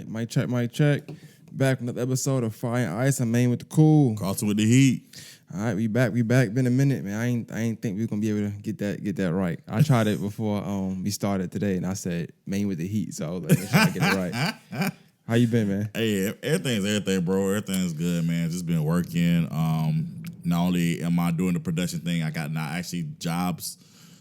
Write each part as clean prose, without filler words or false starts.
Mic check. Back from another episode of Fire&Ice. I'm Main with the cool. Carlton with the heat. All right, we back. Been a minute, man. I ain't think we was gonna be able to get that right. I tried it before we started today, and I said Main with the heat. So I was like, let's try to get it right. How you been, man? Hey, everything's everything, bro. Everything's good, man. Just been working. Not only am I doing the production thing, I got now actually jobs.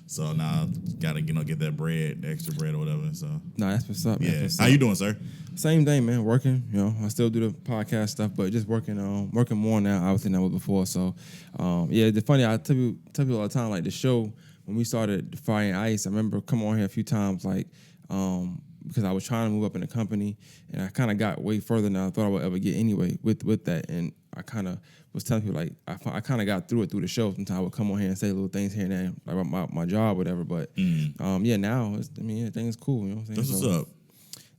So now gotta get that bread, the extra bread or whatever. So That's what's up. Yeah. What's How up. you doing, sir? Same thing, man. Working. I still do the podcast stuff, but just working more now, obviously, than I was before. So, the funny, I tell people all the time, like the show when we started Fire&Ice, I remember coming on here a few times, like because I was trying to move up in the company, and I kind of got way further than I thought I would ever get anyway with that, and I kind of was telling people like I kind of got through the show. Sometimes I would come on here and say little things here and there, like about my job, whatever. But now everything's cool. You know what I'm saying? That's what's up.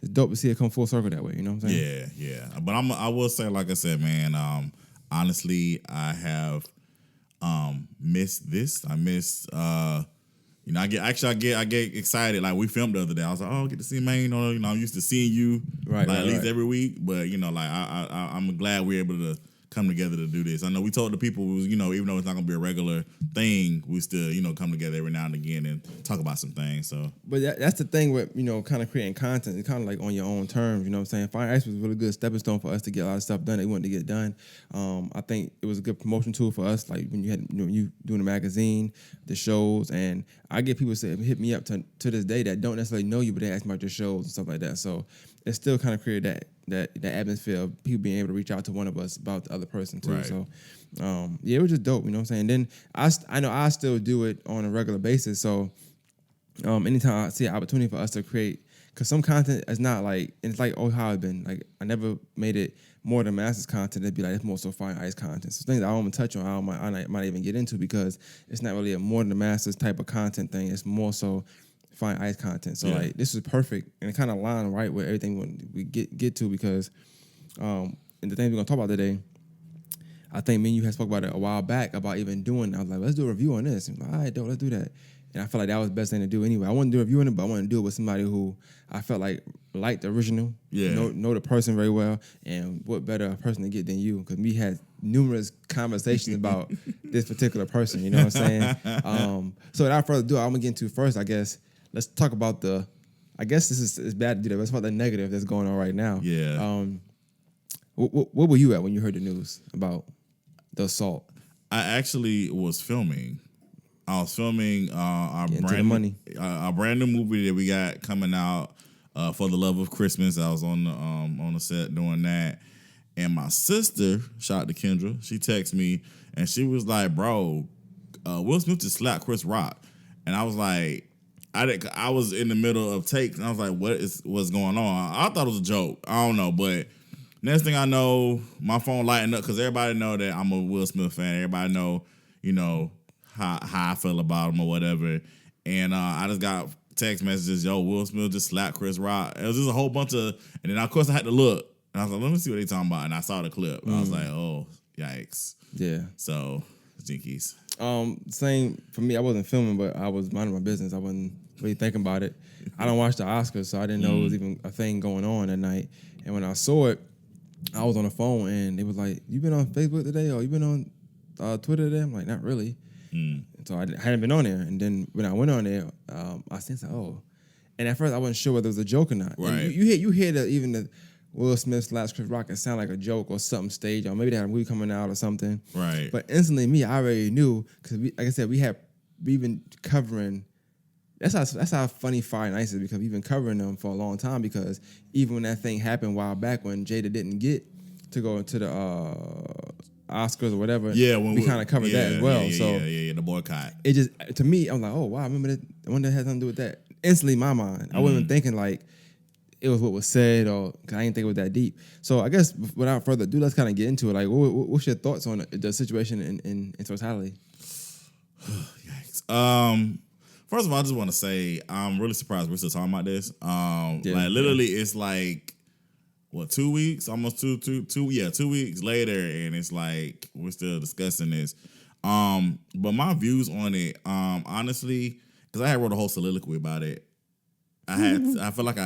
It's dope to see it come full circle that way. You know what I'm saying? Yeah. But I will say, like I said, man. Honestly, I have missed this. I miss. I get excited. Like we filmed the other day. I was like, I get to see Maine. I'm used to seeing you at least every week. But I'm glad we're able to come together to do this. I know we told the people, even though it's not gonna be a regular thing, we still come together every now and again and talk about some things. So, but that's the thing with kind of creating content. It's kind of like on your own terms. You know what I'm saying? Fire&Ice was a really good stepping stone for us to get a lot of stuff done that we wanted to get done. I think it was a good promotion tool for us. Like when you had you doing the magazine, the shows, and I get people hit me up to this day that don't necessarily know you, but they ask me about your shows and stuff like that. So it still kind of created that atmosphere of people being able to reach out to one of us about the other person too. Right. So it was just dope. You know what I'm saying? Then I know I still do it on a regular basis. So anytime I see an opportunity for us to create, because some content is not like, and it's like how it's been. Like I never made it more than Masters content. It'd be like it's more so Fire&Ice content. So things I don't even touch on, I might even get into because it's not really a more than the Masters type of content thing. It's more so Fire&Ice content. So like this is perfect and it kind of aligned right with everything we get to because and the things we're gonna talk about today, I think me and you had spoke about it a while back about even doing it. I was like, let's do a review on this. And like, all right, dope, let's do that. And I felt like that was the best thing to do anyway. I wanted to do a review on it, but I wanted to do it with somebody who I felt like liked the original, know the person very well, and what better person to get than you? Because we had numerous conversations about this particular person. You know what I'm saying? So without further ado, I'm gonna get into first, I guess. Let's talk about it's bad to do that. Let's talk about the negative that's going on right now. Yeah. Where were you at when you heard the news about the assault? I actually was filming. I was filming our brand new movie that we got coming out for the love of Christmas. I was on the set doing that, and my sister, shout out to Kendra, she texted me and she was like, "Bro, Will Smith just slapped Chris Rock," and I was like, I was in the middle of takes, and I was like, what's going on? I thought it was a joke. I don't know, but next thing I know, my phone lighting up because everybody know that I'm a Will Smith fan. Everybody know, how I feel about him or whatever. And I just got text messages, yo, Will Smith just slapped Chris Rock. It was just a whole bunch of, and then of course I had to look, and I was like, let me see what they talking about. And I saw the clip. I was like, oh, yikes. Yeah. So, jinkies. Same for me. I wasn't filming, but I was minding my business. I wasn't really thinking about it. I don't watch the Oscars, so I didn't know it was even a thing going on that night. And when I saw it, I was on the phone, and they was like, "You been on Facebook today, or you been on Twitter today?" I'm like, "Not really." And so I hadn't been on there. And then when I went on there, I sensed like, oh. And at first, I wasn't sure whether it was a joke or not. Right. You hear that even the Will Smith slash Chris Rock can sound like a joke or something staged, or maybe they had a movie coming out or something. Right. But instantly, I already knew because, like I said, we've been covering. That's how funny Fire&Ice is because we've been covering them for a long time. Because even when that thing happened a while back when Jada didn't get to go into the Oscars or whatever, we kind of covered that as well. The boycott. It just, to me, I'm like, oh wow, I remember that. I wonder if it had something to do with that. Instantly, in my mind, I wasn't thinking like it was what was said, or cause I didn't think it was that deep. So I guess without further ado, let's kind of get into it. Like, what's your thoughts on the situation in totality? Yikes. First of all, I just want to say I'm really surprised we're still talking about this. Literally, it's like 2 weeks, almost 2 weeks later, and it's like we're still discussing this. But my views on it, honestly, because I had wrote a whole soliloquy about it I felt like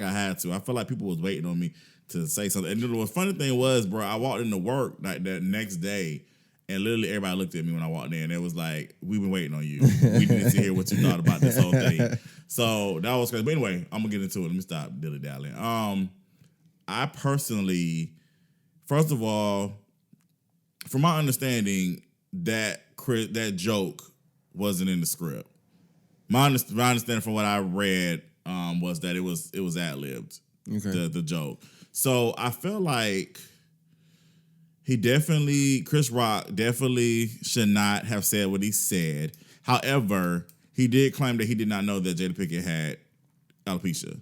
I had to. I felt like people was waiting on me to say something. And the funny thing was, bro, I walked into work like that next day, and literally everybody looked at me when I walked in. It was like, we've been waiting on you. We need to hear what you thought about this whole thing. So that was crazy. But anyway, I'm gonna get into it. Let me stop dilly-dallying. I personally, first of all, from my understanding, that joke wasn't in the script. My understanding from what I read was that it was ad-libbed, the joke. So I feel like Chris Rock definitely should not have said what he said. However, he did claim that he did not know that Jada Pinkett had alopecia,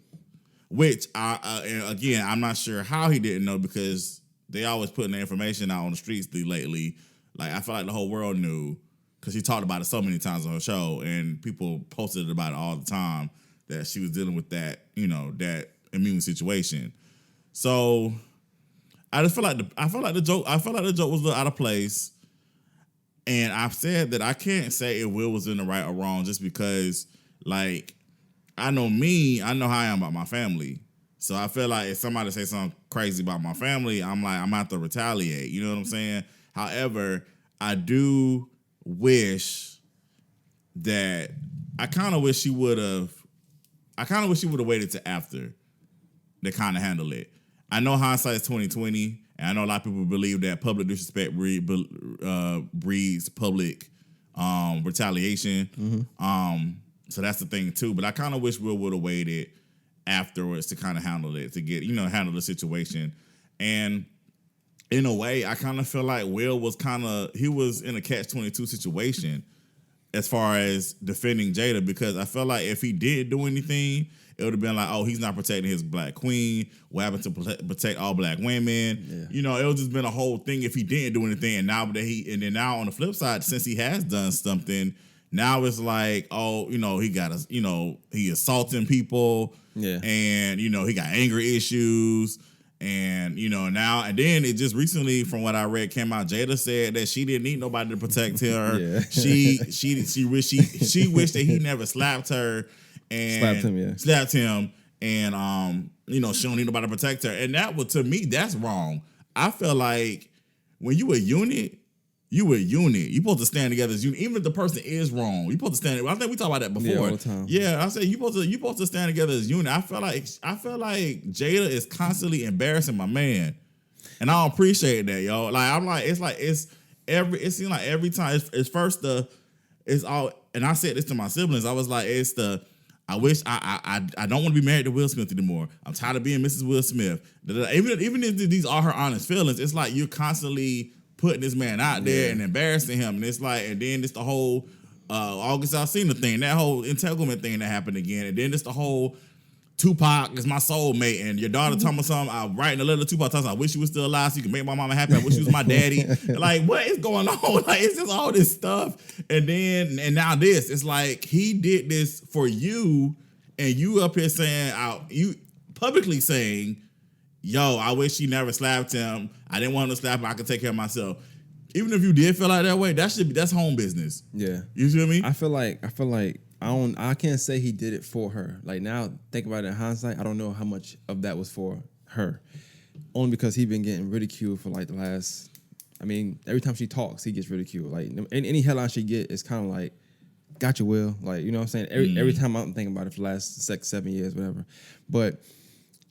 which again, I'm not sure how he didn't know, because they always putting the information out on the streets lately. Like, I feel like the whole world knew, because she talked about it so many times on her show, and people posted about it all the time, that she was dealing with that, that immune situation. So I just feel like the joke was a little out of place. And I've said that I can't say if Will was in the right or wrong, just because, like, I know how I am about my family. So I feel like if somebody say something crazy about my family, I'm like, I'm gonna have to retaliate. You know what I'm saying? However, I do wish that I kind of wish she would have waited to after to kind of handle it. I know hindsight is 20/20, and I know a lot of people believe that public disrespect breeds public retaliation. Mm-hmm. So that's the thing too. But I kind of wish Will would have waited afterwards to kind of handle it, to get handle the situation. And in a way, I kind of feel like Will was he was in a catch-22 situation as far as defending Jada, because I felt like if he did do anything, it would have been like, oh, he's not protecting his black queen. What happened to protect all black women? Yeah. It would just been a whole thing if he didn't do anything. And now on the flip side, since he has done something, now it's like, oh, he got us, he assaulting people. Yeah. And, he got anger issues. And, now, and then it just recently, from what I read, came out, Jada said that she didn't need nobody to protect her. Yeah. She wished that he never slapped her. And slapped him, and she don't need nobody to protect her. And to me, that's wrong. I feel like when you a unit, you a unit. You supposed to stand together as unit. Even if the person is wrong, you supposed to stand. I think we talked about that before. Yeah, all the time. Yeah, I said you supposed to stand together as unit. I feel like Jada is constantly embarrassing my man, and I don't appreciate that, yo. Like, I'm like, it seems like every time it's first it's all. And I said this to my siblings. I was like, I wish I don't want to be married to Will Smith anymore. I'm tired of being Mrs. Will Smith. Even if these are her honest feelings, it's like you're constantly putting this man out there and embarrassing him. And it's like, and then it's the whole August Alsina thing, that whole entanglement thing that happened again. And then it's the whole Tupac is my soulmate, and your daughter told me something. I'm writing a letter to Tupac. I wish you was still alive so you can make my mama happy. I wish you was my daddy. Like, what is going on? Like, it's just all this stuff. And now this. It's like he did this for you, and you up here saying, you publicly saying, yo, I wish she never slapped him. I didn't want him to slap him. I could take care of myself. Even if you did feel like that way, that's home business. Yeah. You feel me? I feel like I can't say he did it for her. Like, now, think about it in hindsight, I don't know how much of that was for her. Only because he's been getting ridiculed for like the last, every time she talks, he gets ridiculed. Like, any headline she get is kind of like, gotcha, Will. Like, you know what I'm saying? Every time I'm thinking about it for the last 6-7 years, whatever. But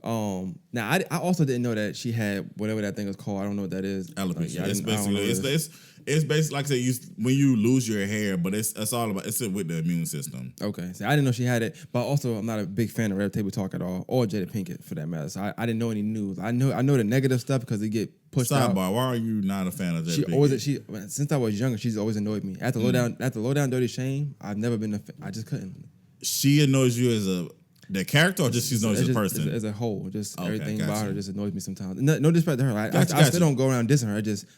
now I also didn't know that she had whatever that thing is called. I don't know what that is. Alopecia. Like, it's basically like I said, when you lose your hair, but it's all about with the immune system. Okay, so I didn't know she had it, but also I'm not a big fan of Red Table Talk at all, or Jada Pinkett for that matter. So I didn't know any news. I know the negative stuff because they get pushed out. Sidebar: why are you not a fan of Jada Pinkett? Since I was younger, she's always annoyed me. After Low Down Dirty Shame, I've never been I just couldn't. She annoys you as the character, or just she's annoys as a person? As a whole, just everything about her just annoys me sometimes. No disrespect to her. I still don't go around dissing her.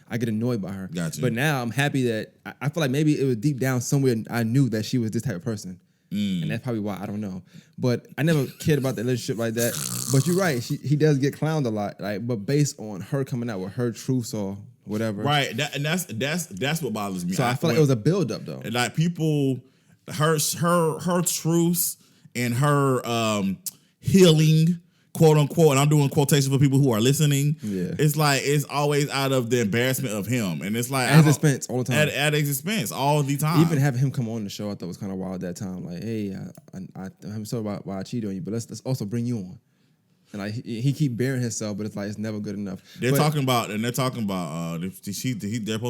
I get annoyed by her. Gotcha. But now I'm happy that I feel like maybe it was deep down somewhere I knew that she was this type of person. And that's probably why, I don't know. But I never cared about that relationship like that. But you're right, he does get clowned a lot. Like, but based on her coming out with her truths or whatever. Right. That's what bothers me. So I feel like it was a build up though. Like, people, her truths and her healing, quote unquote, and I'm doing quotations for people who are listening. Yeah. It's like it's always out of the embarrassment of him, and it's like at his expense all the time. At his expense all the time. Even having him come on the show, I thought was kind of wild at that time. Like, hey, I'm sorry about why I cheated on you, but let's also bring you on. And like he keep bearing himself, but it's like it's never good enough. They're talking about they're supposed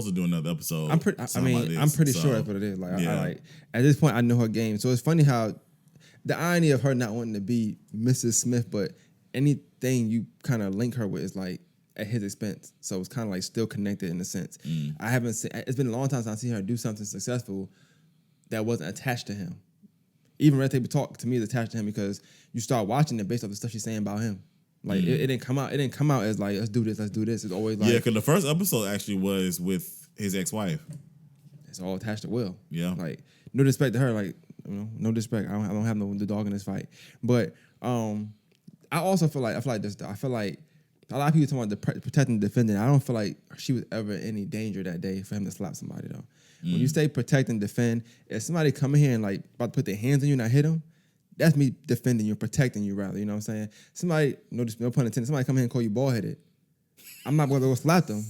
to do another episode. I'm pretty sure that's what it is. Like I like at this point I know her game. So it's funny how the irony of her not wanting to be Mrs. Smith, but anything you kind of link her with is like at his expense. So it's kind of like still connected in a sense. I haven't seen. It's been a long time since I've seen her do something successful that wasn't attached to him. Even Red Table Talk to me is attached to him because you start watching it based off the stuff she's saying about him. Like it didn't come out. It didn't come out as like let's do this. It's always like because the first episode actually was with his ex-wife. It's all attached to Will. Yeah, like no disrespect to her. Like no disrespect. I don't have the dog in this fight. But I also feel like this. I feel like a lot of people talking about the protecting and defending. I don't feel like she was ever in any danger that day for him to slap somebody though. When you say protect and defend, if somebody come in here and like about to put their hands on you and I hit them, that's me defending you, protecting you rather. You know what I'm saying? Somebody, no pun intended, somebody come in here and call you bald headed. I'm not going to go slap them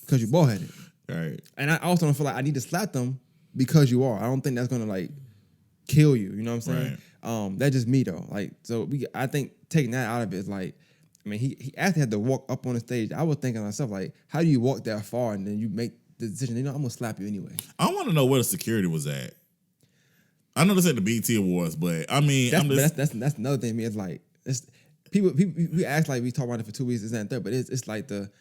because you're bald headed. Right. And I also don't feel like I need to slap them because you are. I don't think that's going to like kill you. You know what I'm saying? Right. That's just me though. Like so, I think taking that out of it is like, I mean, he actually had to walk up on the stage. I was thinking to myself like, how do you walk that far and then you make the decision? You know, I'm gonna slap you anyway. I want to know where the security was at. I know this at the BET Awards, but I mean, that's another thing. I mean, it's like people we act like we talk about it for 2 weeks, this and that, but it's like to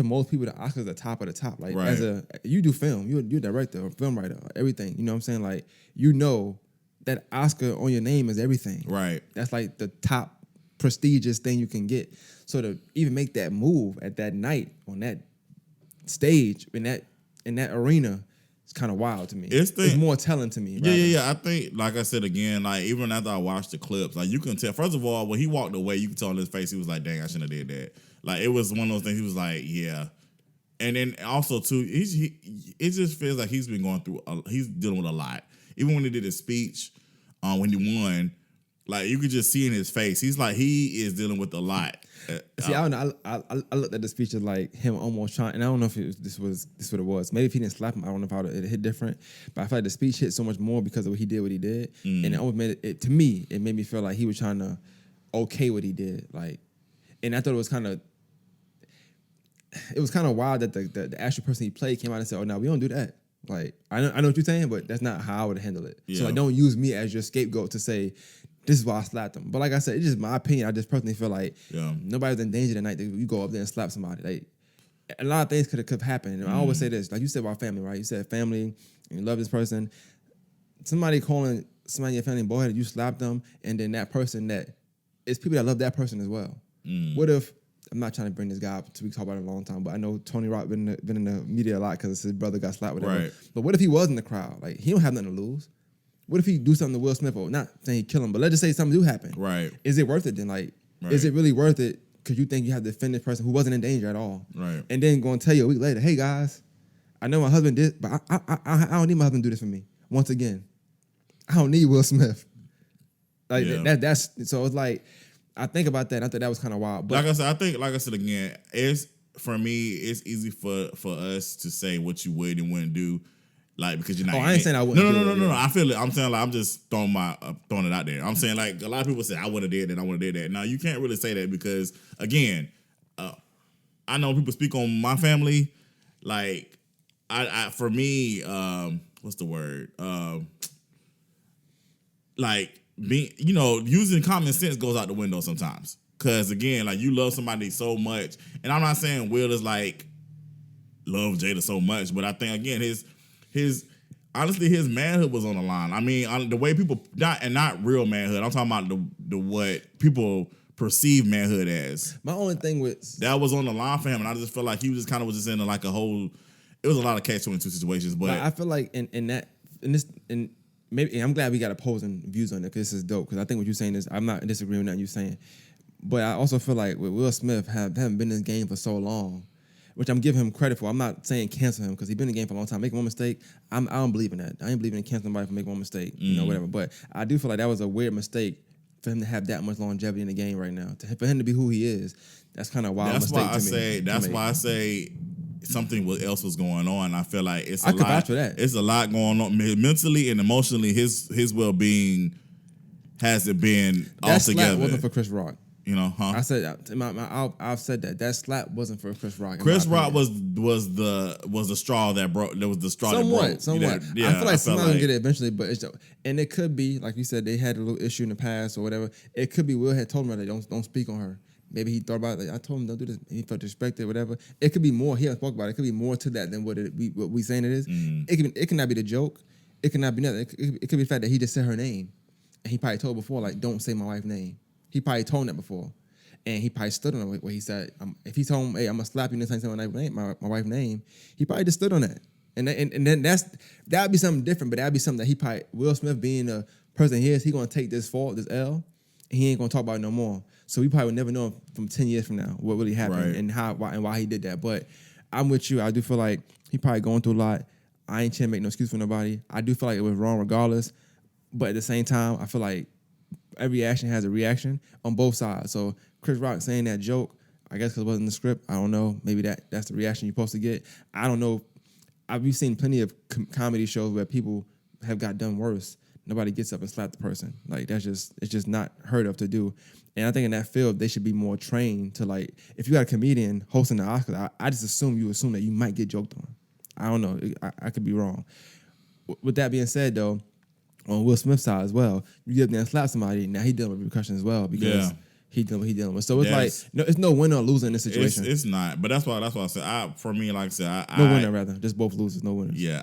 most people the Oscars the top of the top. Like right. You do film, you're a director, a film writer, everything. You know what I'm saying? Like you know that Oscar on your name is everything. Right. That's like the top prestigious thing you can get. So to even make that move at that night on that stage in that arena, it's kind of wild to me. It's more telling to me. Yeah. I think, like I said again, like even after I watched the clips, like you can tell. First of all, when he walked away, you can tell on his face he was like, "Dang, I shouldn't have did that." Like it was one of those things. He was like, "Yeah," and then also too, it just feels like he's been going through. He's dealing with a lot. Even when he did his speech, when he won, like you could just see in his face, he's like he is dealing with a lot. See, I don't know. I looked at the speech as like him almost trying, and I don't know if this was what it was. Maybe if he didn't slap him, I don't know if I would have hit different. But I feel like the speech hit so much more because of what he did, and it almost made it to me. It made me feel like he was trying to okay what he did, like, and I thought it was kind of wild that the actual person he played came out and said, "Oh, no, we don't do that." Like, I know what you're saying, but that's not how I would handle it. Yeah. So like, don't use me as your scapegoat to say, this is why I slapped him. But like I said, it's just my opinion. I just personally feel like nobody's in danger that night that you go up there and slap somebody. Like a lot of things could have happened. And I always say this, like you said about family, right? You said family, and you love this person. Somebody calling somebody in your family boyhead, you slapped them, and then that person it's people that love that person as well. What if, I'm not trying to bring this guy up, we talk about it a long time, but I know Tony Rock been in the media a lot because his brother got slapped with him. Right. But what if he was in the crowd? Like he don't have nothing to lose. What if he do something to Will Smith, or not saying he kill him, but let's just say something do happen. Right. Is it worth it then? Like, is it really worth it because you think you have to defend this person who wasn't in danger at all? Right. And then going to tell you a week later, hey guys, I know my husband did, but I don't need my husband to do this for me. Once again, I don't need Will Smith. Like that's so it's like I think about that. I thought that was kind of wild. But like I said again, for me, it's easy for us to say what you would and wouldn't do. Like because you're not. I ain't saying I wouldn't. No. I feel it. I'm saying like I'm just throwing it out there. I'm saying like a lot of people say I would have did that. I would have did that. Now you can't really say that because again, I know people speak on my family. Like I for me, what's the word? Like being, using common sense goes out the window sometimes. Cause again, like you love somebody so much, and I'm not saying Will is like love Jada so much, but I think again his honestly his manhood was on the line. I mean, the way people not real manhood. I'm talking about the what people perceive manhood as. My only thing was that was on the line for him, and I just felt like he was just kind of in like a whole. It was a lot of catch-22 situations, but I feel like maybe I'm glad we got opposing views on it because this is dope. Because I think what you're saying is I'm not disagreeing with that you're saying, but I also feel like with Will Smith haven't been in this game for so long. which I'm giving him credit for. I'm not saying cancel him because he's been in the game for a long time. Making one mistake, I don't believe in that. I ain't believing in canceling somebody for making one mistake, whatever. But I do feel like that was a weird mistake for him to have that much longevity in the game right now. For him to be who he is, that's kind of a wild mistake to me. That's why I say something else was going on. I feel like it's I could vouch for that. It's a lot going on mentally and emotionally. His well-being hasn't been all together. That wasn't for Chris Rock. You know, huh? I said I've said that slap wasn't for Chris Rock. Chris Rock was the straw that broke. There was the straw that broke. Somewhat. Yeah, I feel like somebody's gonna get it eventually, but and it could be like you said they had a little issue in the past or whatever. It could be Will had told him that don't speak on her. Maybe he thought about it. Like, I told him don't do this. He felt disrespected, whatever. It could be more. He hasn't spoke about it. It could be more to that than what we saying it is. It cannot be the joke. It cannot be nothing. It could be the fact that he just said her name, and he probably told before like don't say my wife's name. He probably told him that before. And he probably stood on it where he said, if he told him, hey, I'm going to slap you next time my wife's name, he probably just stood on that. And then that'd be something different, but that'd be something that he probably, Will Smith being the person he is, he going to take this fault, this L, and he ain't going to talk about it no more. So we probably would never know from 10 years from now what really happened and why he did that. But I'm with you. I do feel like he probably going through a lot. I ain't trying to make no excuse for nobody. I do feel like it was wrong regardless. But at the same time, I feel like every action has a reaction on both sides. So Chris Rock saying that joke, I guess because it wasn't in the script. I don't know. Maybe that's the reaction you're supposed to get. I don't know. We've seen plenty of comedy shows where people have got done worse. Nobody gets up and slapped the person. Like it's just not heard of to do. And I think in that field they should be more trained to like if you got a comedian hosting the Oscars, I just assume that you might get joked on. I don't know. I could be wrong. With that being said, though, on Will Smith's side as well, you get up there and slap somebody. Now he dealing with repercussions as well because. He dealing with. So it's like it's no winner or loser in this situation. It's not. But that's why I said for me, like I said, no winner rather. Just both losers, no winners. Yeah,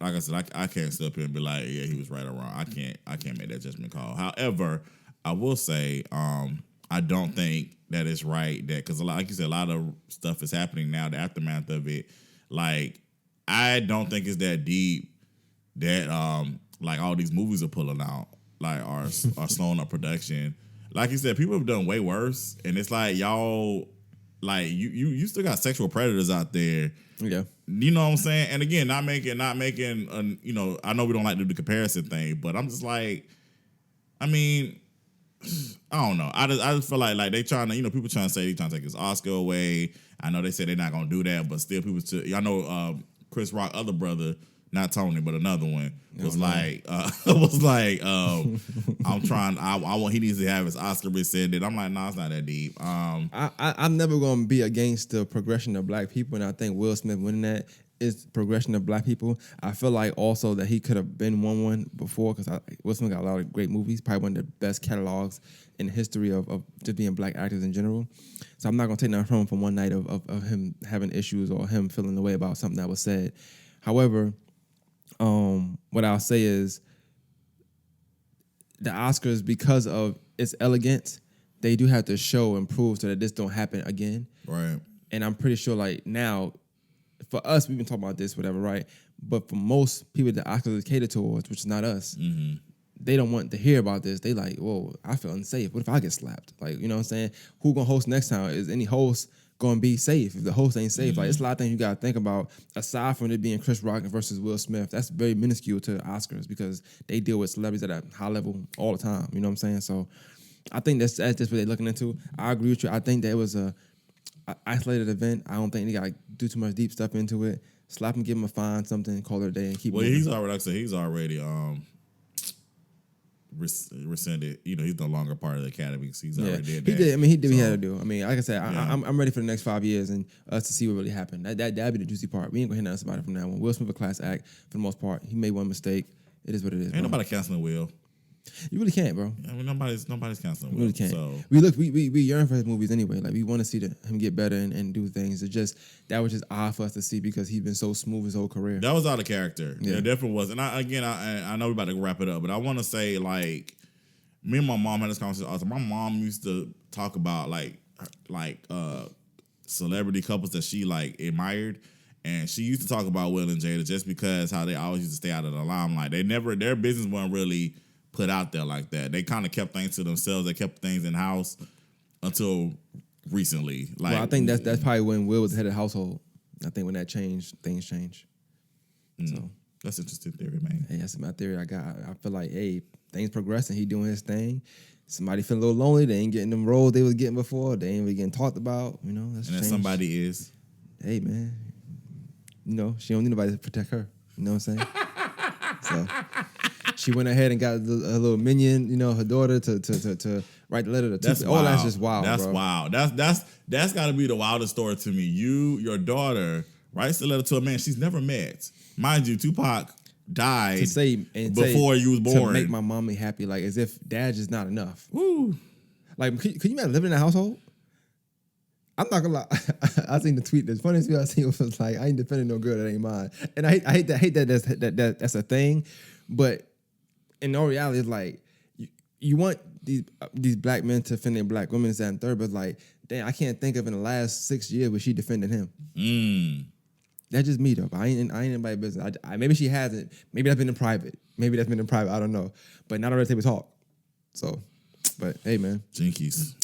like I said, I can't sit up here and be like, yeah, he was right or wrong. I can't make that judgment call. However, I will say, I don't think that it's right that because like you said, a lot of stuff is happening now. The aftermath of it, like I don't think it's that deep that like all these movies are pulling out, like are slowing up production. Like you said, people have done way worse, and it's like y'all, like you still got sexual predators out there. Yeah, you know what I'm saying. And again, not making, you know, I know we don't like to do the comparison thing, but I'm just like, I mean, I don't know. I just feel like they trying to, you know, people trying to say they trying to take his Oscar away. I know they said they're not gonna do that, but still, people. I know Chris Rock, other brother. Not Tony, but another one was like, I'm trying. I want. He needs to have his Oscar rescinded. I'm like, nah, it's not that deep. I'm never gonna be against the progression of black people, and I think Will Smith winning that is progression of black people. I feel like also that he could have been won one before because Will Smith got a lot of great movies, probably one of the best catalogs in the history of just being black actors in general. So I'm not gonna take nothing from him from one night of him having issues or him feeling the way about something that was said. However. What I'll say is the Oscars, because of its elegance, they do have to show and prove so that this don't happen again. Right. And I'm pretty sure like now, for us, we've been talking about this, whatever, right? But for most people the Oscars is catered towards, which is not us, they don't want to hear about this. They like, whoa, I feel unsafe. What if I get slapped? Like, you know what I'm saying? Who gonna host next time? Is any host gonna be safe if the host ain't safe? Like it's a lot of things you gotta think about aside from it being Chris Rock versus Will Smith. That's very minuscule to Oscars because they deal with celebrities at a high level all the time. You know what I'm saying? So I think that's just what they're looking into. I agree with you. I think that it was a isolated event. I don't think they gotta do too much deep stuff into it. Slap him, give him a fine, something, call it a day, and keep. Well, moving. he's already, like I said, he's already rescinded. You know, he's no longer part of the academy because he's already did that. He did. I mean, he did what he had to do. I mean, like I said, I'm ready for the next 5 years and us to see what really happened. That'd be the juicy part. We ain't gonna hear nothing about it from now on. Will Smith a class act for the most part. He made one mistake. It is what it is. Ain't nobody canceling Will. You really can't, bro. I mean, nobody's canceling Will. You really can't. So. We yearn for his movies anyway. Like we want to see him get better and do things. It just that was just odd for us to see because he's been so smooth his whole career. That was out of character. Yeah, it definitely was. And I know we're about to wrap it up, but I want to say like. Me and my mom had this conversation also. My mom used to talk about like celebrity couples that she like admired, and she used to talk about Will and Jada just because how they always used to stay out of the limelight. Their business wasn't really put out there like that. They kind of kept things to themselves. They kept things in house until recently. Like, well, I think that's probably when Will was the head of the household. I think when that changed, things changed. So that's interesting theory, man. Hey, that's my theory. I feel like, hey, things progressing. He doing his thing. Somebody feel a little lonely. They ain't getting them roles they was getting before. They ain't really getting talked about. You know, that's and then changed. somebody is. Hey, man. You know, she don't need nobody to protect her. You know what I'm saying? So she went ahead and got a little minion, you know, her daughter to write the letter to That's all that's just wild. That's bro. wild. That's got to be the wildest story to me. Your daughter writes the letter to a man she's never met. Mind you, Tupac died before you was born. To make my mommy happy, like as if dad's just not enough. Woo. Like, could you imagine living in a household? I'm not gonna lie. I seen the tweet. The funniest tweet I seen was like, "I ain't defending no girl that ain't mine," and I hate that that's a thing. But in all reality, it's like you want these black men to defend their black women, that and third. But like, damn, I can't think of in the last 6 years where she defended him. That's just me though. I ain't anybody's business. Maybe she hasn't. Maybe that's been in private. I don't know. But not on the table talk. So, but hey, man. Jinkies.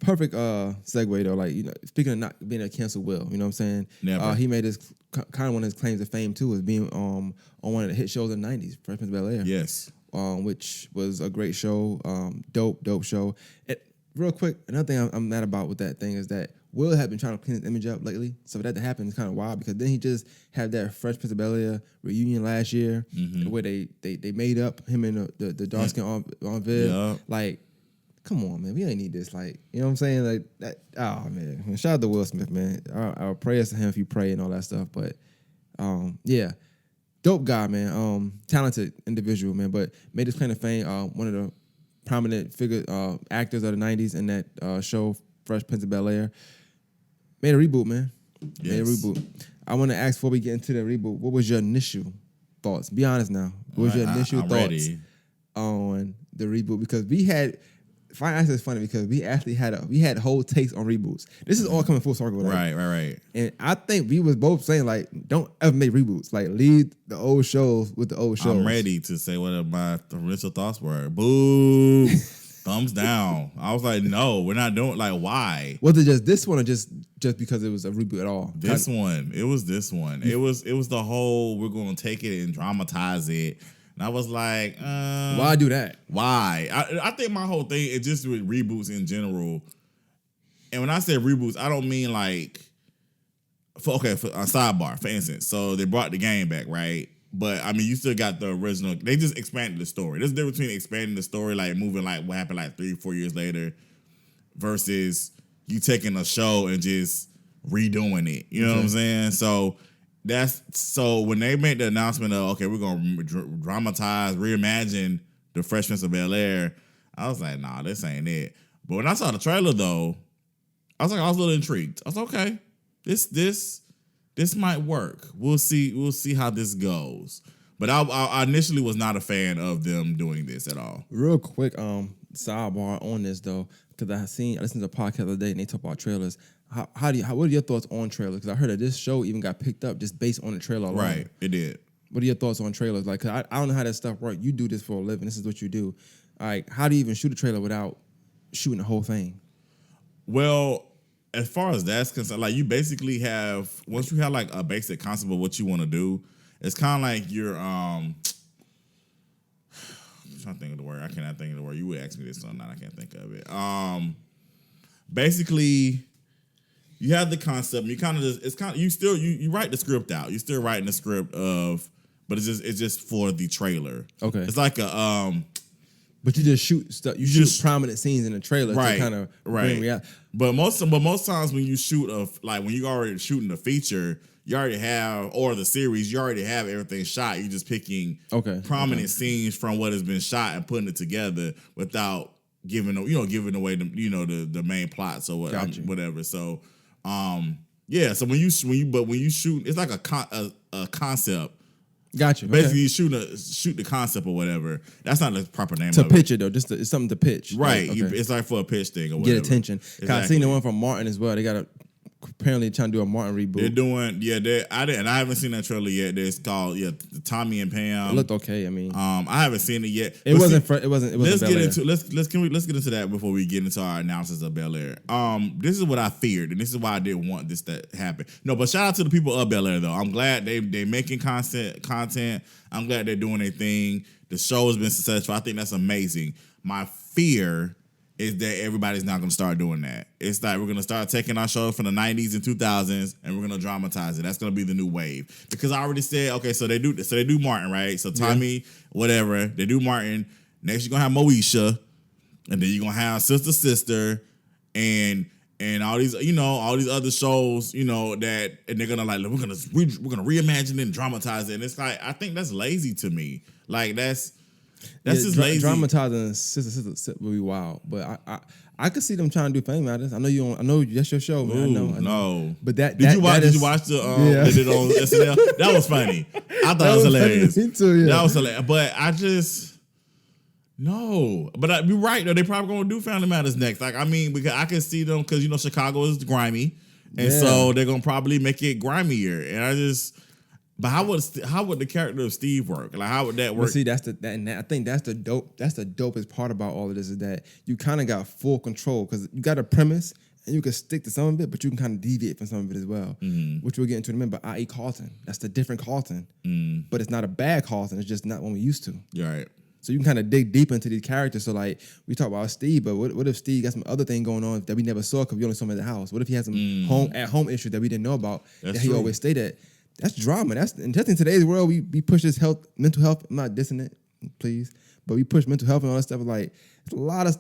Perfect segue though. Like, you know, speaking of not being a cancel Will, you know what I'm saying? Never. He made his kind of one of his claims of fame too was being on one of the hit shows in the 90s, Fresh Prince of Bel-Air. Yes. Which was a great show. Dope show. Real quick, another thing I'm mad about with that thing is that Will had been trying to clean his image up lately. So for that to happen is kind of wild because then he just had that Fresh Prince of Bel-Air reunion last year where they made up him and the dark skin on Viv. Yeah. Like, come on, man. We ain't need this. Like, you know what I'm saying? Like that. Oh man. Shout out to Will Smith, man. Our prayers to him if you pray and all that stuff. But yeah. Dope guy, man. Talented individual, man. But made his claim to fame. One of the prominent actors of the 90s in that show, Fresh Prince of Bel-Air. Made a reboot, man. Yes. Made a reboot. I want to ask before we get into the reboot, what was your initial thoughts? Be honest now. What was your initial thoughts on the reboot? Because we had Fire&Ice is funny because we actually had whole takes on reboots. This is all coming full circle. Right. And I think we was both saying like, don't ever make reboots. Like, leave the old shows with the old shows. I'm ready to say what my initial thoughts were. Boo. Thumbs down. I was like, no, we're not doing. Like, why? Was it just this one or just because it was a reboot at all? This one. It was this one. It was the whole. We're going to take it and dramatize it. And I was like, why do that? Why? I think my whole thing is just with reboots in general. And when I say reboots, I don't mean like, for a sidebar, for instance. So they brought the game back, right? But I mean, you still got the original. They just expanded the story. There's a difference between expanding the story, like moving like what happened like 3-4 years later, versus you taking a show and just redoing it. You know what I'm saying? So when they made the announcement of, okay, we're going to dramatize, reimagine the Fresh Prince of Bel-Air, I was like, nah, this ain't it. But when I saw the trailer, though, I was a little intrigued. I was like, okay, this might work. We'll see how this goes. But I initially was not a fan of them doing this at all. Real quick, sidebar on this, though, because I listened to a podcast the other day, and they talk about trailers. What are your thoughts on trailers? Because I heard that this show even got picked up just based on the trailer alone. Right, it did. What are your thoughts on trailers? Like, cause I don't know how that stuff works. You do this for a living. This is what you do. Like, how do you even shoot a trailer without shooting the whole thing? Well, as far as that's concerned, like you basically have, once you have like a basic concept of what you want to do, it's kind of like you're, I'm trying to think of the word. I cannot think of the word. You would ask me this, so now I can't think of it. Basically, you have the concept. And you kind of just, you write the script out. You're still writing the script but it's just for the trailer. Okay. It's like a, but you just shoot stuff. You shoot prominent scenes in the trailer to kind of bring reality. But most times when you shoot when you already shooting a feature, you already have, or the series, you already have everything shot. You're just picking prominent scenes from what has been shot and putting it together without giving away the main plots or whatever. So so when you shoot, it's like a concept. Gotcha. Basically, you shoot the concept or whatever. That's not the proper name. To pitch it though, it's something to pitch. Right. It's like for a pitch thing or whatever. Get attention. Exactly. I seen the one from Martin as well. They got apparently trying to do a Martin reboot. They're doing, I haven't seen that trailer yet. It's called, Tommy and Pam. It looked okay. I mean, I haven't seen it yet. It wasn't. Let's get into that before we get into our analysis of Bel-Air. This is what I feared, and this is why I didn't want this to happen. No, but shout out to the people of Bel-Air though. I'm glad they making content. I'm glad they're doing their thing. The show has been successful. I think that's amazing. My fear is that everybody's not going to start doing that. It's like we're going to start taking our show from the 90s and 2000s and we're going to dramatize it. That's going to be the new wave. Because I already said, okay, so they do Martin, right? So Tommy, whatever, they do Martin. Next you're going to have Moesha, and then you're going to have Sister, and all these, all these other shows, that, and they're going to like, we're going to reimagine it and dramatize it. And it's like, I think that's lazy to me. Like that's just lazy. Dramatizing Sister would be wild, but I could see them trying to do Family Matters. I know that's your show, man. Ooh, I know. No, but did you watch the they did on SNL? That was funny. I thought it was hilarious. Me too. Yeah. That was hilarious. But I just no. But you're right though. They probably gonna do Family Matters next. Like because I can see them because Chicago is grimy, and so they're gonna probably make it grimier. And I just. But how would the character of Steve work? Like how would that work? Well, see, I think that's the dopest part about all of this is that you kind of got full control because you got a premise and you can stick to some of it, but you can kind of deviate from some of it as well, which we'll get into in a minute. But i.e. Carlton, that's the different Carlton, but it's not a bad Carlton. It's just not one we used to. You're right. So you can kind of dig deep into these characters. So like we talk about Steve, but what if Steve got some other thing going on that we never saw because we only saw him at the house? What if he has some home issues that we didn't know about that he always stayed at? That's drama. And just in today's world, we push this mental health. I'm not dissing it, please, but we push mental health and all that stuff. Like it's a lot of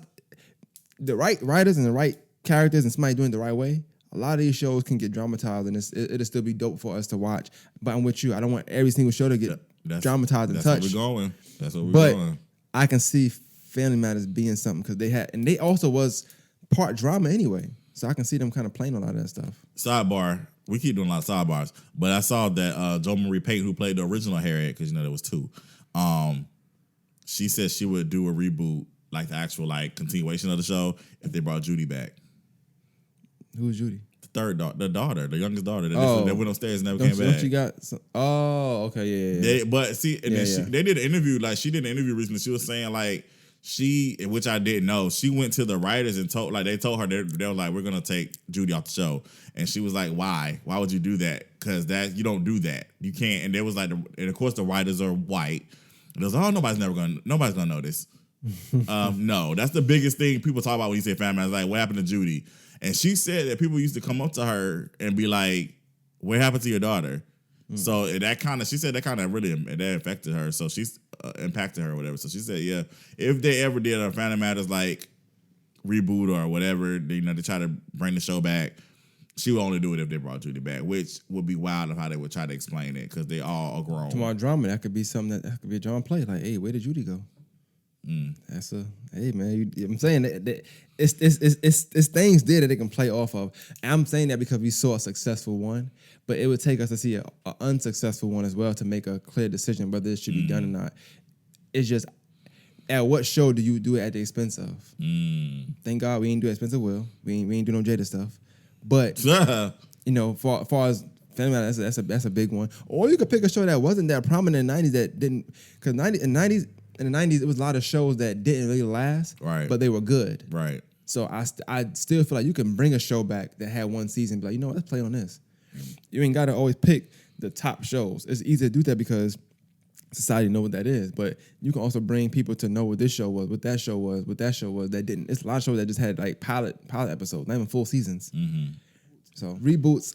the right writers and the right characters and somebody doing it the right way. A lot of these shows can get dramatized, and it'll still be dope for us to watch. But I'm with you. I don't want every single show to get dramatized and touched. That's where we're going. That's what we're going. I can see Family Matters being something because they also was part drama anyway. So I can see them kind of playing a lot of that stuff. Sidebar. We keep doing a lot of sidebars, but I saw that Jo Marie Payton, who played the original Harriet, because there was two, she said she would do a reboot, like the actual continuation of the show, if they brought Judy back. Who was Judy? The youngest daughter that went upstairs and never came back. She got okay, yeah. They did an interview, she did an interview recently. She was saying which I didn't know, she went to the writers and they told her they were like, we're gonna take Judy off the show, and she was like, why would you do that? Because you don't do that, you can't. And there was and of course the writers are white, and it was nobody's gonna know this. No, that's the biggest thing people talk about when you say family. It's like, what happened to Judy? And she said that people used to come up to her and be like, what happened to your daughter? So she said that kind of really that affected her. So she's impacted her or whatever. So she said, yeah, if they ever did a Family Matters reboot or whatever, they try to bring the show back, she would only do it if they brought Judy back, which would be wild of how they would try to explain it because they all are grown. Tomorrow drama, that could be something that could be a drama play. Like, hey, where did Judy go? That's hey man. I'm saying that it's things there that they can play off of. And I'm saying that because we saw a successful one, but it would take us to see an unsuccessful one as well to make a clear decision whether it should be done or not. It's just at what show do you do it at the expense of? Thank God we ain't do expensive Will. We ain't do no Jada stuff. But far as Family Matters, that's a big one. Or you could pick a show that wasn't that prominent in the 90s that didn't, because in the 90s, it was a lot of shows that didn't really last, right? But they were good. Right. So I still feel like you can bring a show back that had one season and be like, what, let's play on this. You ain't got to always pick the top shows. It's easy to do that because society know what that is. But you can also bring people to know what this show was, what that show was, that didn't. It's a lot of shows that just had pilot episodes, not even full seasons. Mm-hmm. So reboots,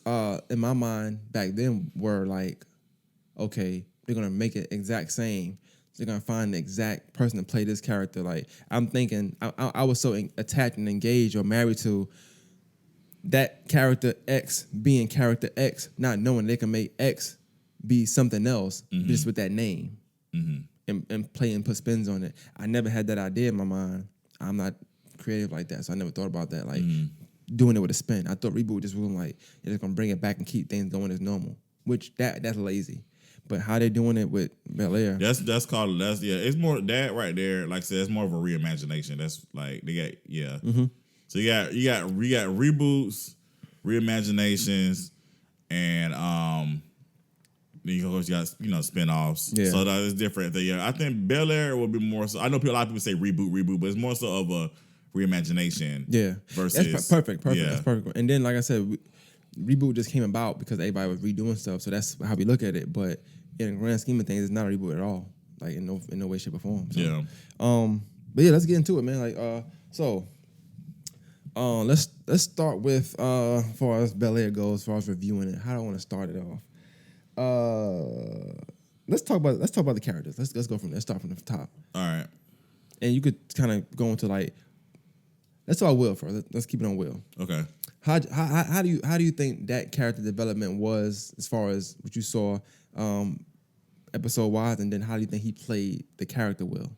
in my mind, back then were like, okay, they're going to make it exact same. They're going to find the exact person to play this character. Like, I'm thinking, I was so attached and engaged or married to that character X being character X, not knowing they can make X be something else just with that name and play and put spins on it. I never had that idea in my mind. I'm not creative like that, so I never thought about that, doing it with a spin. I thought reboot just was like, you're just going to bring it back and keep things going as normal, which that's lazy. But how they doing it with Bel-Air? It's more that right there. Like I said, it's more of a reimagination. That's like they got So you got reboots, reimaginations, and then of course you got spinoffs. Yeah. So that is different. I think Bel-Air will be more so. I know a lot of people say reboot, but it's more so of a reimagination. Yeah. Versus that's perfect. Yeah. That's perfect. And then, like I said, reboot just came about because everybody was redoing stuff. So that's how we look at it. But in the grand scheme of things, it's not a reboot at all. Like in no way, shape, or form. So, yeah. But yeah, let's get into it, man. Let's start with as far as Bel-Air goes, as far as reviewing it. How do I want to start it off? Let's talk about the characters. Let's go from let's start from the top. All right. And you could kind of go into let's talk about Will first. Let's keep it on Will. Okay. How do you think that character development was as far as what you saw episode wise, and then how do you think he played the character Will?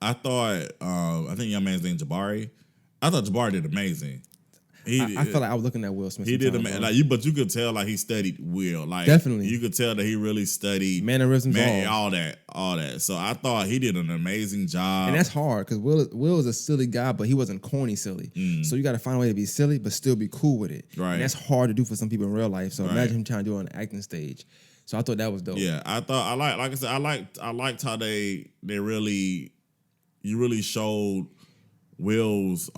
I thought I think young man's named Jabari. I thought Jabari did amazing. I felt like I was looking at Will Smith. He did amazing. But you could tell he studied Will. Definitely, you could tell that he really studied mannerisms, all that. So I thought he did an amazing job. And that's hard because Will is a silly guy, but he wasn't corny silly. So you got to find a way to be silly but still be cool with it. Right. And that's hard to do for some people in real life. So imagine him trying to do it on the acting stage. So I thought that was dope. Yeah, I liked how you really showed Will's